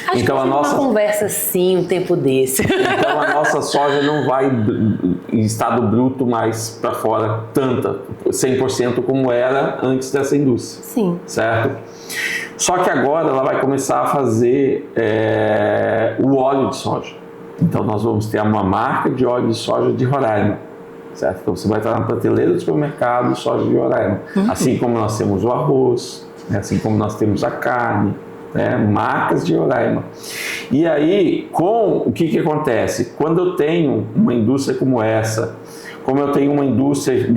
Acho então que a nossa uma conversa assim, um tempo desse. Então a nossa soja não vai em estado bruto mais para fora tanta, 100% como era antes dessa indústria. Sim. Certo? Só que agora ela vai começar a fazer o óleo de soja. Então nós vamos ter uma marca de óleo de soja de Roraima. Certo? Então você vai estar na prateleira do supermercado soja de Roraima. Assim como nós temos o arroz, né? Assim como nós temos a carne. Marcas de Roraima. E aí, o que acontece? Quando eu tenho uma indústria como essa, como eu tenho uma indústria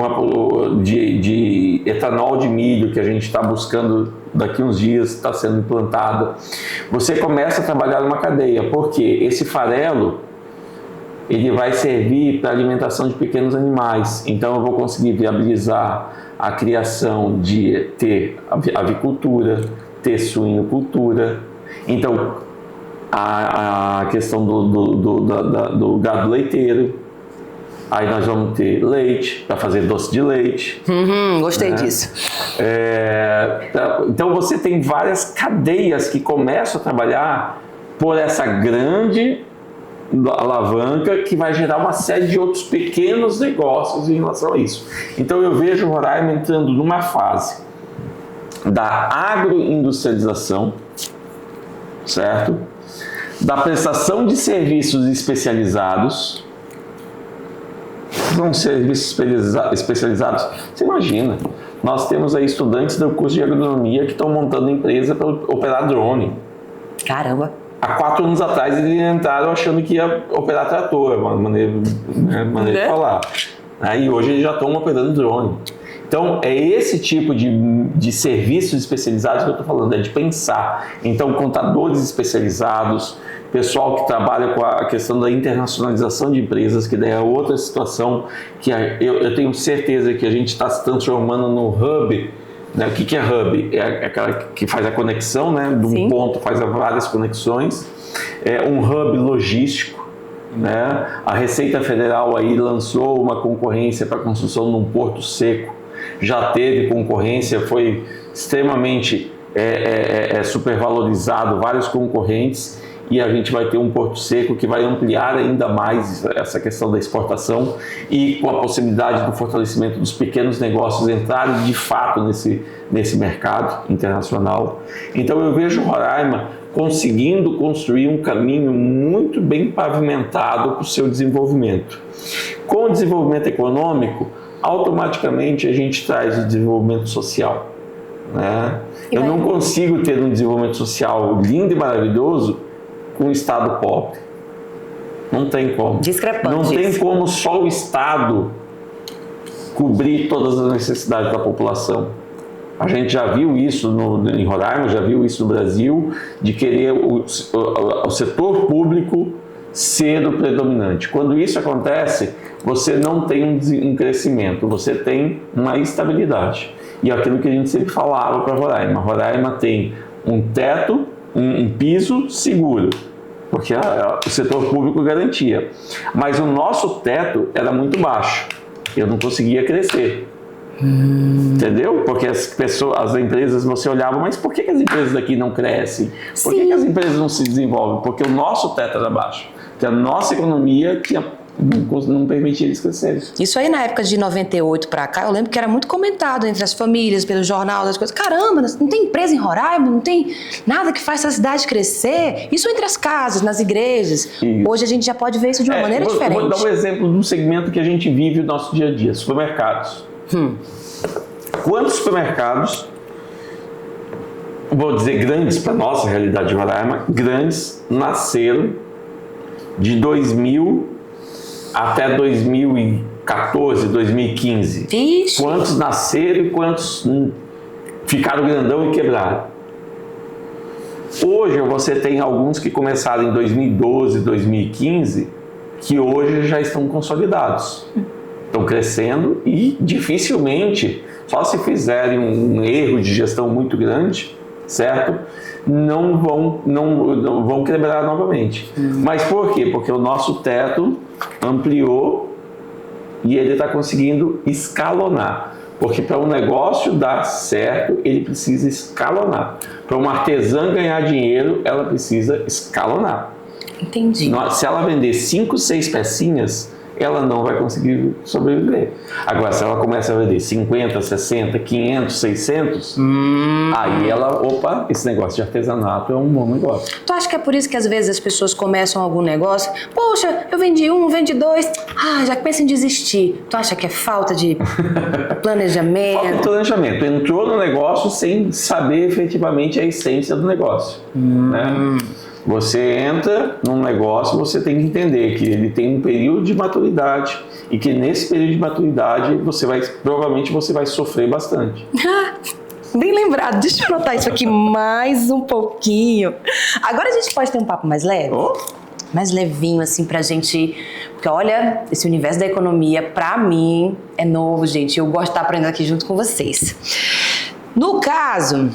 de etanol de milho que a gente está buscando daqui uns dias, está sendo implantado, você começa a trabalhar numa cadeia, porque esse farelo ele vai servir para alimentação de pequenos animais. Então eu vou conseguir viabilizar a criação de ter avicultura, ter suinocultura. Então, a questão do gado leiteiro. Aí nós vamos ter leite, para fazer doce de leite. Gostei disso. Então, você tem várias cadeias que começam a trabalhar por essa grande alavanca que vai gerar uma série de outros pequenos negócios em relação a isso. Então, eu vejo o Roraima entrando numa fase da agroindustrialização, certo? Da prestação de serviços especializados. São serviços especializados. Você imagina, nós temos aí estudantes do curso de agronomia que estão montando empresa para operar drone. Caramba! Há 4 anos atrás eles entraram achando que ia operar trator, uma maneira de falar. Aí hoje eles já estão operando drone. Então, é esse tipo de serviços especializados que eu estou falando, é de pensar. Então, contadores especializados, pessoal que trabalha com a questão da internacionalização de empresas, que daí é outra situação que eu tenho certeza que a gente está se transformando no hub. Né? O que é hub? É aquela que faz a conexão, né? De um ponto faz várias conexões. É um hub logístico. Né? A Receita Federal aí lançou uma concorrência para a construção de um porto seco. Já teve concorrência, foi extremamente supervalorizado, vários concorrentes, e a gente vai ter um porto seco que vai ampliar ainda mais essa questão da exportação e com a possibilidade do fortalecimento dos pequenos negócios entrarem de fato nesse mercado internacional. Então eu vejo Roraima conseguindo construir um caminho muito bem pavimentado para o seu desenvolvimento. Com o desenvolvimento econômico, automaticamente a gente traz o desenvolvimento social. Né? Eu não consigo ter um desenvolvimento social lindo e maravilhoso com um Estado pobre. Não tem como. Discrepante. Não tem como só o Estado cobrir todas as necessidades da população. A gente já viu isso em Roraima, já viu isso no Brasil, de querer o setor público ser o predominante. Quando isso acontece, você não tem um crescimento, você tem uma estabilidade. E é aquilo que a gente sempre falava para Roraima. Roraima tem um teto, um piso seguro, porque o setor público garantia. Mas o nosso teto era muito baixo. Eu não conseguia crescer. Entendeu? Porque as empresas, você olhava, mas por que as empresas daqui não crescem? Por que as empresas não se desenvolvem? Porque o nosso teto era baixo. Porque a nossa economia tinha não permitia eles crescerem. Isso aí na época de 98 pra cá, eu lembro que era muito comentado entre as famílias, pelo jornal, das coisas. Caramba, não tem empresa em Roraima, não tem nada que faça a cidade crescer. Isso entre as casas, nas igrejas. Isso. Hoje a gente já pode ver isso de uma maneira diferente. Vou dar um exemplo de um segmento que a gente vive no nosso dia a dia, supermercados. Quantos supermercados, vou dizer grandes para nossa realidade de Roraima, grandes nasceram de 2000 até 2014, 2015. Vixe. Quantos nasceram e quantos ficaram grandão e quebraram? Hoje você tem alguns que começaram em 2012, 2015, que hoje já estão consolidados. Estão crescendo e dificilmente, só se fizerem um erro de gestão muito grande, certo? Não vão quebrar novamente. Mas por quê? Porque o nosso teto ampliou e ele está conseguindo escalonar. Porque para um negócio dar certo, ele precisa escalonar. Para uma artesã ganhar dinheiro, ela precisa escalonar. Entendi. Se ela vender 5, 6 pecinhas, ela não vai conseguir sobreviver. Agora, se ela começa a vender 50, 60, 500, 600, aí ela, opa, esse negócio de artesanato é um bom negócio. Tu acha que é por isso que às vezes as pessoas começam algum negócio? Poxa, eu vendi 1, vendi 2, já pensa em desistir. Tu acha que é falta de planejamento? Falta de planejamento. Entrou no negócio sem saber efetivamente a essência do negócio. Né? Você entra num negócio, você tem que entender que ele tem um período de maturidade e que nesse período de maturidade provavelmente você vai sofrer bastante. Bem lembrado, deixa eu anotar isso aqui mais um pouquinho. Agora a gente pode ter um papo mais leve? Mais levinho, assim, pra gente... Porque, olha, esse universo da economia, pra mim, é novo, gente. Eu gosto de estar aprendendo aqui junto com vocês. No caso...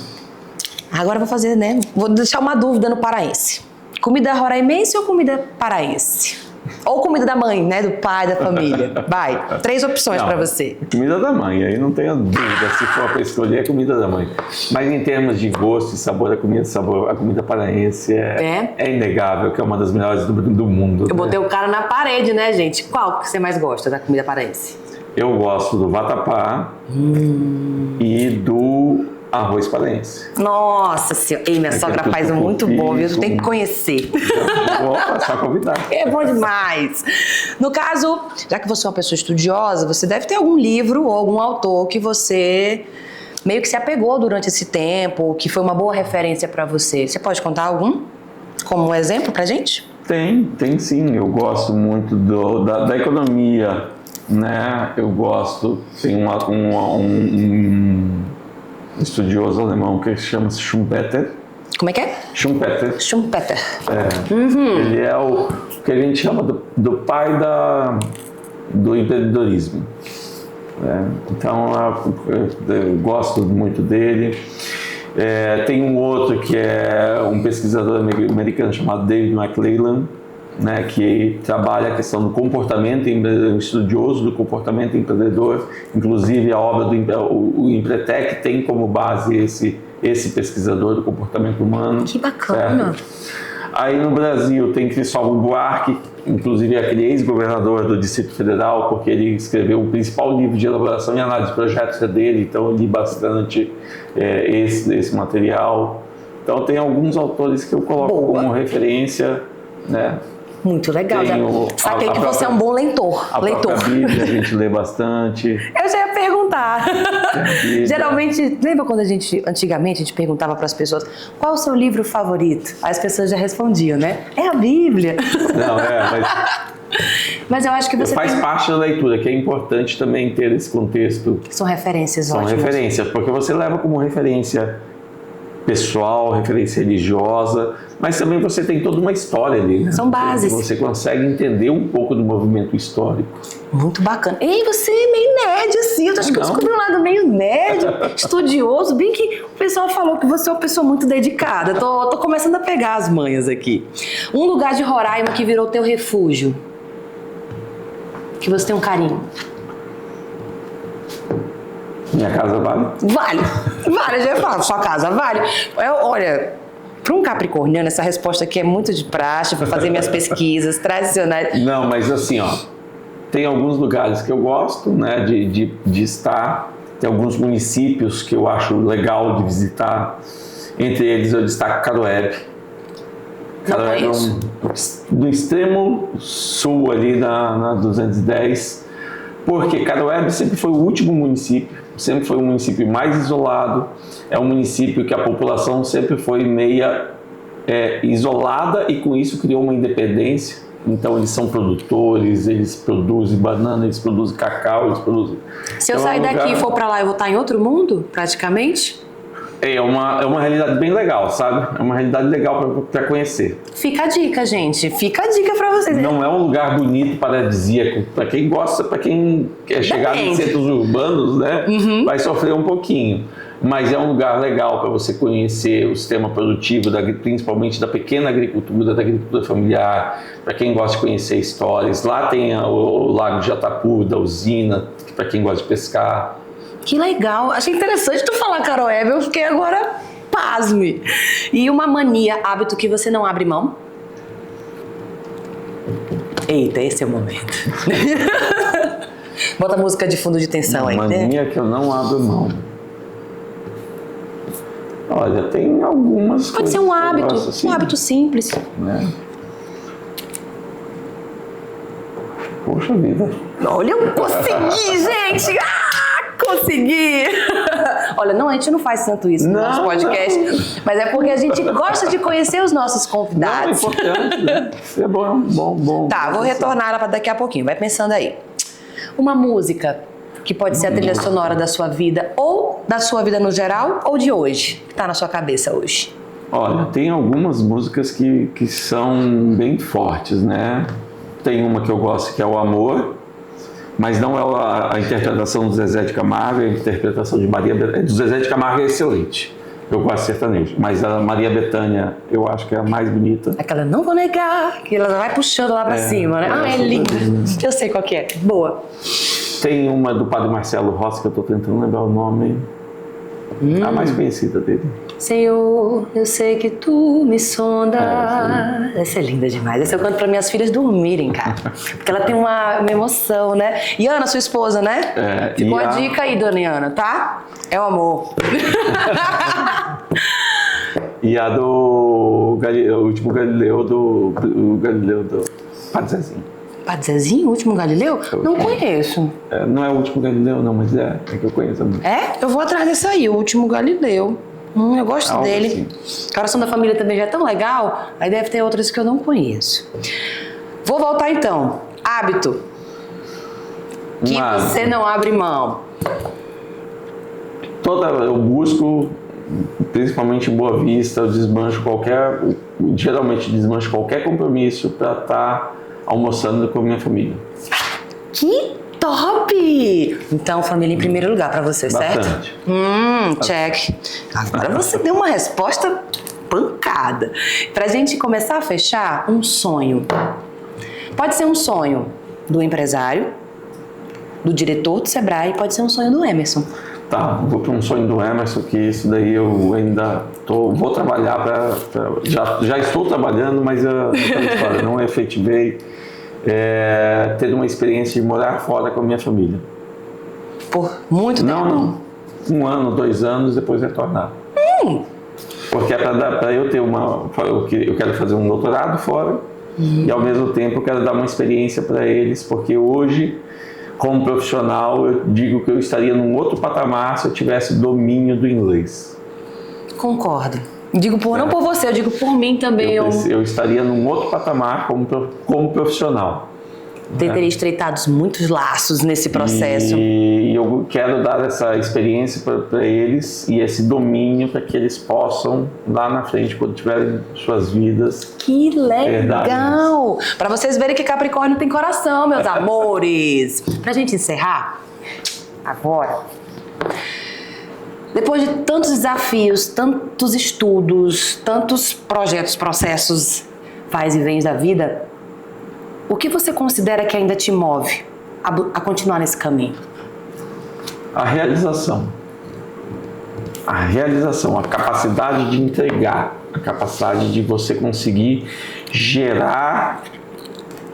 Agora eu vou fazer, né? Vou deixar uma dúvida no paraense. Comida roraimense ou comida paraense? Ou comida da mãe, né? Do pai, da família. Vai, 3 opções para você. Comida da mãe, aí não tenha dúvida. Se for para escolher, é comida da mãe. Mas em termos de gosto e sabor, a comida paraense é inegável, que é uma das melhores do mundo. Eu botei o cara na parede, né, gente? Qual que você mais gosta da comida paraense? Eu gosto do vatapá e do arroz paraense. Nossa senhora. Ei, minha sogra faz um muito bom, viu? Tu tem que conhecer. Opa, só convidar. É bom demais. No caso, já que você é uma pessoa estudiosa, você deve ter algum livro ou algum autor que você meio que se apegou durante esse tempo, que foi uma boa referência para você. Você pode contar algum como um exemplo pra gente? Tem sim. Eu gosto muito da economia, né? Eu gosto, tem um estudioso alemão que chama-se Schumpeter. Como é que é? Schumpeter. Schumpeter. Ele é o que a gente chama do pai do empreendedorismo. Então, eu gosto muito dele. Tem um outro que é um pesquisador americano chamado David McClellan, né, que trabalha a questão do comportamento, um estudioso do comportamento empreendedor. Inclusive a obra do Empretec tem como base esse pesquisador do comportamento humano. Que bacana! Certo? Aí no Brasil tem Cristóvão Buarque, inclusive aquele ex-governador do Distrito Federal, porque ele escreveu o principal livro de elaboração e análise de projetos dele, então eu li bastante esse material. Então tem alguns autores que eu coloco como referência, né? Muito legal. Saquei que você é um bom leitor. A própria Bíblia a gente lê bastante. Eu já ia perguntar. Geralmente, lembra quando antigamente a gente perguntava para as pessoas qual é o seu livro favorito? Aí as pessoas já respondiam, né? É a Bíblia. Não, mas eu acho que você faz parte da leitura, que é importante também ter esse contexto. São referências ótimas. São referências, porque você leva como referência pessoal, referência religiosa, mas também você tem toda uma história ali, né? São bases. Você consegue entender um pouco do movimento histórico. Muito bacana. Ei, você é meio nerd, assim. Eu acho que eu descobri um lado meio nerd, estudioso. Bem que o pessoal falou que você é uma pessoa muito dedicada. Tô começando a pegar as manhas aqui. Um lugar de Roraima que virou teu refúgio. Que você tem um carinho. Minha casa vale? Vale, eu já ia falar, sua casa vale. Olha, para um capricorniano, essa resposta aqui é muito de praxe, para fazer minhas pesquisas tradicionais. Não, mas assim, tem alguns lugares que eu gosto, né, de estar. Tem alguns municípios que eu acho legal de visitar. Entre eles eu destaco Caroebe. Caroebe é do extremo sul ali na 210, porque Caroebe sempre foi o último município, sempre foi um município mais isolado, é um município que a população sempre foi meia isolada e com isso criou uma independência. Então eles são produtores, eles produzem banana, eles produzem cacau, eles produzem... Se eu sair daqui e for para lá, eu vou estar em outro mundo, praticamente? É uma realidade bem legal, sabe? É uma realidade legal para conhecer. Fica a dica, gente. Fica a dica para vocês. Não é um lugar bonito, paradisíaco. Para quem gosta, para quem quer chegar em centros urbanos, né? Vai sofrer um pouquinho. Mas é um lugar legal para você conhecer o sistema produtivo, principalmente da pequena agricultura, da agricultura familiar, para quem gosta de conhecer histórias. Lá tem o Lago de Jatapu, da usina, para quem gosta de pescar. Que legal. Achei interessante tu falar Caroebe, eu fiquei agora pasme. E uma mania, hábito que você não abre mão? Eita, esse é o momento. Bota a música de fundo de tensão aí. Mania que eu não abro mão. Olha, tem algumas Pode coisas. ser um hábito, assim, um hábito simples. Né? Poxa vida. Olha, eu consegui, gente! Consegui! Olha, não, a gente não faz tanto isso no nosso podcast, mas é porque a gente gosta de conhecer os nossos convidados. Não, é importante, né? É bom. Tá, vou retornar ela para daqui a pouquinho, vai pensando aí. Uma música que pode ser a trilha sonora da sua vida, ou da sua vida no geral, ou de hoje, que tá na sua cabeça hoje. Olha, tem algumas músicas que são bem fortes, né? Tem uma que eu gosto que é o Amor, mas não é a interpretação do Zezé de Camargo, a interpretação de Maria Bethânia. Do Zezé de Camargo é excelente, eu gosto de sertanejo, mas a Maria Bethânia eu acho que é a mais bonita. Aquela Não Vou Negar, que ela vai puxando lá pra cima, né? Ah, é linda. Eu sei qual que é. Boa. Tem uma do Padre Marcelo Rossi, que eu tô tentando lembrar o nome. A mais conhecida dele. Senhor, eu sei que tu me sonda. Essa é linda demais. Essa eu canto para minhas filhas dormirem, cara. Porque ela tem uma emoção, né? E Ana, sua esposa, né? Ficou a dica aí, dona Ana, tá? É o amor. E a do o último Galileu do Padre Zezinho. Padre Zezinho, o último Galileu? Não conheço. Não é o último Galileu, não, mas é que eu conheço a música. Eu vou atrás desse aí, o último Galileu. Eu gosto dele. Assim. A Coração da Família também já é tão legal, aí deve ter outras que eu não conheço. Vou voltar então. Hábito. Que você não abre mão. Eu busco, principalmente em Boa Vista, eu geralmente desmancho qualquer compromisso para estar almoçando com a minha família. Que top! Então, família em primeiro lugar para você, Bastante. certo? Check. Agora você deu uma resposta pancada. Pra gente começar a fechar, um sonho. Pode ser um sonho do empresário, do diretor do Sebrae, pode ser um sonho do Emerson. Tá, vou para um sonho do Emerson, que isso daí eu ainda vou trabalhar já estou trabalhando, mas não efetivei. Ter uma experiência de morar fora com a minha família. Por muito tempo? Não. 1 ano, 2 anos, depois retornar. Porque é para eu ter eu quero fazer um doutorado fora e ao mesmo tempo eu quero dar uma experiência para eles, porque hoje, como profissional, eu digo que eu estaria num outro patamar se eu tivesse domínio do inglês. Concordo. Digo não por você, eu digo por mim também. Eu estaria num outro patamar como profissional. Teria estreitado muitos laços nesse processo. E eu quero dar essa experiência para eles e esse domínio para que eles possam, lá na frente, quando tiverem suas vidas... Que legal! Para vocês verem que Capricórnio tem coração, meus amores. Pra gente encerrar, agora... Depois de tantos desafios, tantos estudos, tantos projetos, processos, vais e vens da vida, o que você considera que ainda te move a continuar nesse caminho? A realização. A capacidade de entregar, a capacidade de você conseguir gerar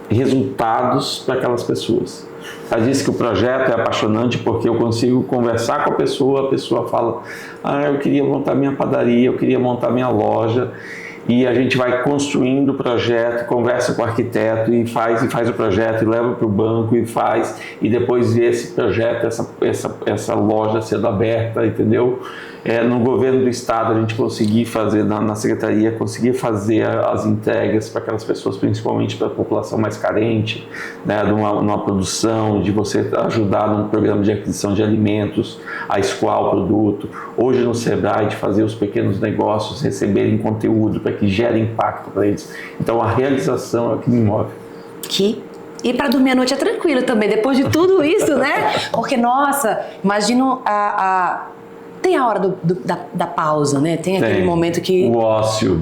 resultados para aquelas pessoas. Ela disse que o projeto é apaixonante porque eu consigo conversar com a pessoa fala, eu queria montar minha padaria, eu queria montar minha loja, e a gente vai construindo o projeto, conversa com o arquiteto e faz o projeto e leva para o banco e faz, e depois vê esse projeto, essa loja sendo aberta, entendeu? No governo do estado a gente conseguir fazer, na secretaria, conseguir fazer as entregas para aquelas pessoas, principalmente para a população mais carente, né, numa produção, de você ajudar num programa de aquisição de alimentos, a escoar o produto. Hoje no Sebrae, de fazer os pequenos negócios receberem conteúdo para que gere impacto para eles. Então a realização é o que me move. E para dormir à noite é tranquilo também, depois de tudo isso, né? Porque, nossa, imagino tem a hora da pausa, né? Tem aquele momento que... O ócio.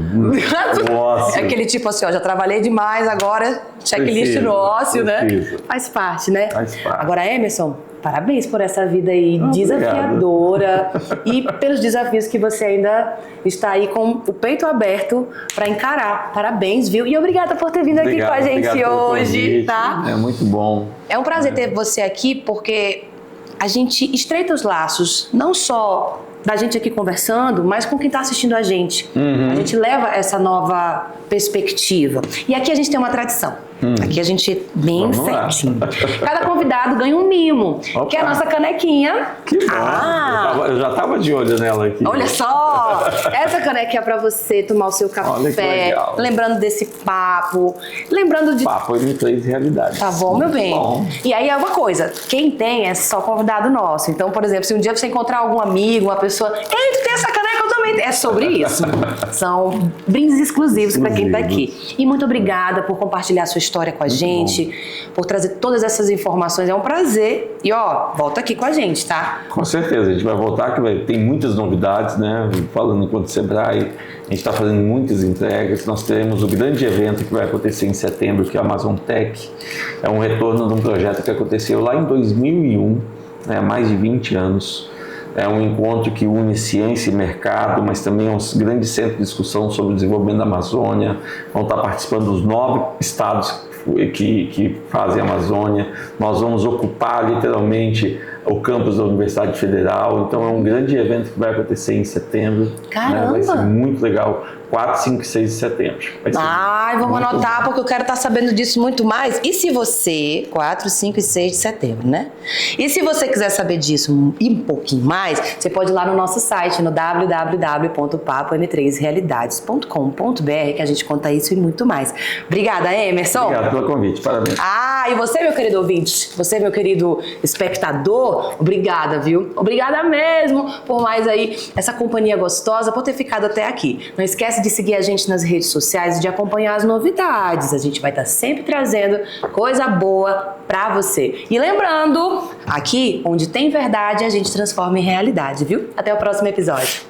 É aquele tipo assim, já trabalhei demais, agora checklist no ócio, né? Faz parte, né? Faz parte. Agora, Emerson, parabéns por essa vida aí desafiadora e pelos desafios que você ainda está aí com o peito aberto para encarar. Parabéns, viu? E obrigada por ter vindo aqui com a gente hoje, tá? É muito bom. É um prazer ter você aqui, porque a gente estreita os laços, não só da gente aqui conversando, mas com quem está assistindo a gente. A gente leva essa nova perspectiva. E aqui a gente tem uma tradição. Aqui a gente é bem certinho. Cada convidado ganha um mimo, que é a nossa canequinha. Que bom. Eu já estava de olho nela aqui. Olha só! Essa canequinha é para você tomar o seu café, lembrando desse papo, lembrando de... Papo M3 Realidades. Tá bom, meu bem? Bom. E aí é uma coisa, quem tem é só convidado nosso. Então, por exemplo, se um dia você encontrar algum amigo, uma pessoa, ei, tu tem essa caneca, eu também tenho. É sobre isso. São brindes exclusivos para quem tá aqui. E muito obrigada por compartilhar a sua história com a gente, por trazer todas essas informações. É um prazer. E volta aqui com a gente, tá? Com certeza, a gente vai voltar, que tem muitas novidades, né? Falando enquanto Sebrae, a gente está fazendo muitas entregas. Nós teremos o grande evento que vai acontecer em setembro, que é a Amazon Tech. É um retorno de um projeto que aconteceu lá em 2001, há mais de 20 anos. É um encontro que une ciência e mercado, mas também é um grande centro de discussão sobre o desenvolvimento da Amazônia. Vão estar participando os 9 estados que fazem a Amazônia. Nós vamos ocupar literalmente o campus da Universidade Federal. Então é um grande evento que vai acontecer em setembro. Caramba! Né? Vai ser muito legal. 4, 5 e 6 de setembro. Vamos anotar, porque eu quero estar sabendo disso muito mais. E se você... 4, 5 e 6 de setembro, né? E se você quiser saber disso e um pouquinho mais, você pode ir lá no nosso site, no www.papom3realidades.com.br, que a gente conta isso e muito mais. Obrigada, Emerson. Obrigado pelo convite. Parabéns. E você, meu querido ouvinte, você, meu querido espectador, obrigada, viu? Obrigada mesmo por mais aí essa companhia gostosa, por ter ficado até aqui. Não esquece de seguir a gente nas redes sociais e de acompanhar as novidades. A gente vai estar sempre trazendo coisa boa pra você. E lembrando, aqui onde tem verdade, a gente transforma em realidade, viu? Até o próximo episódio.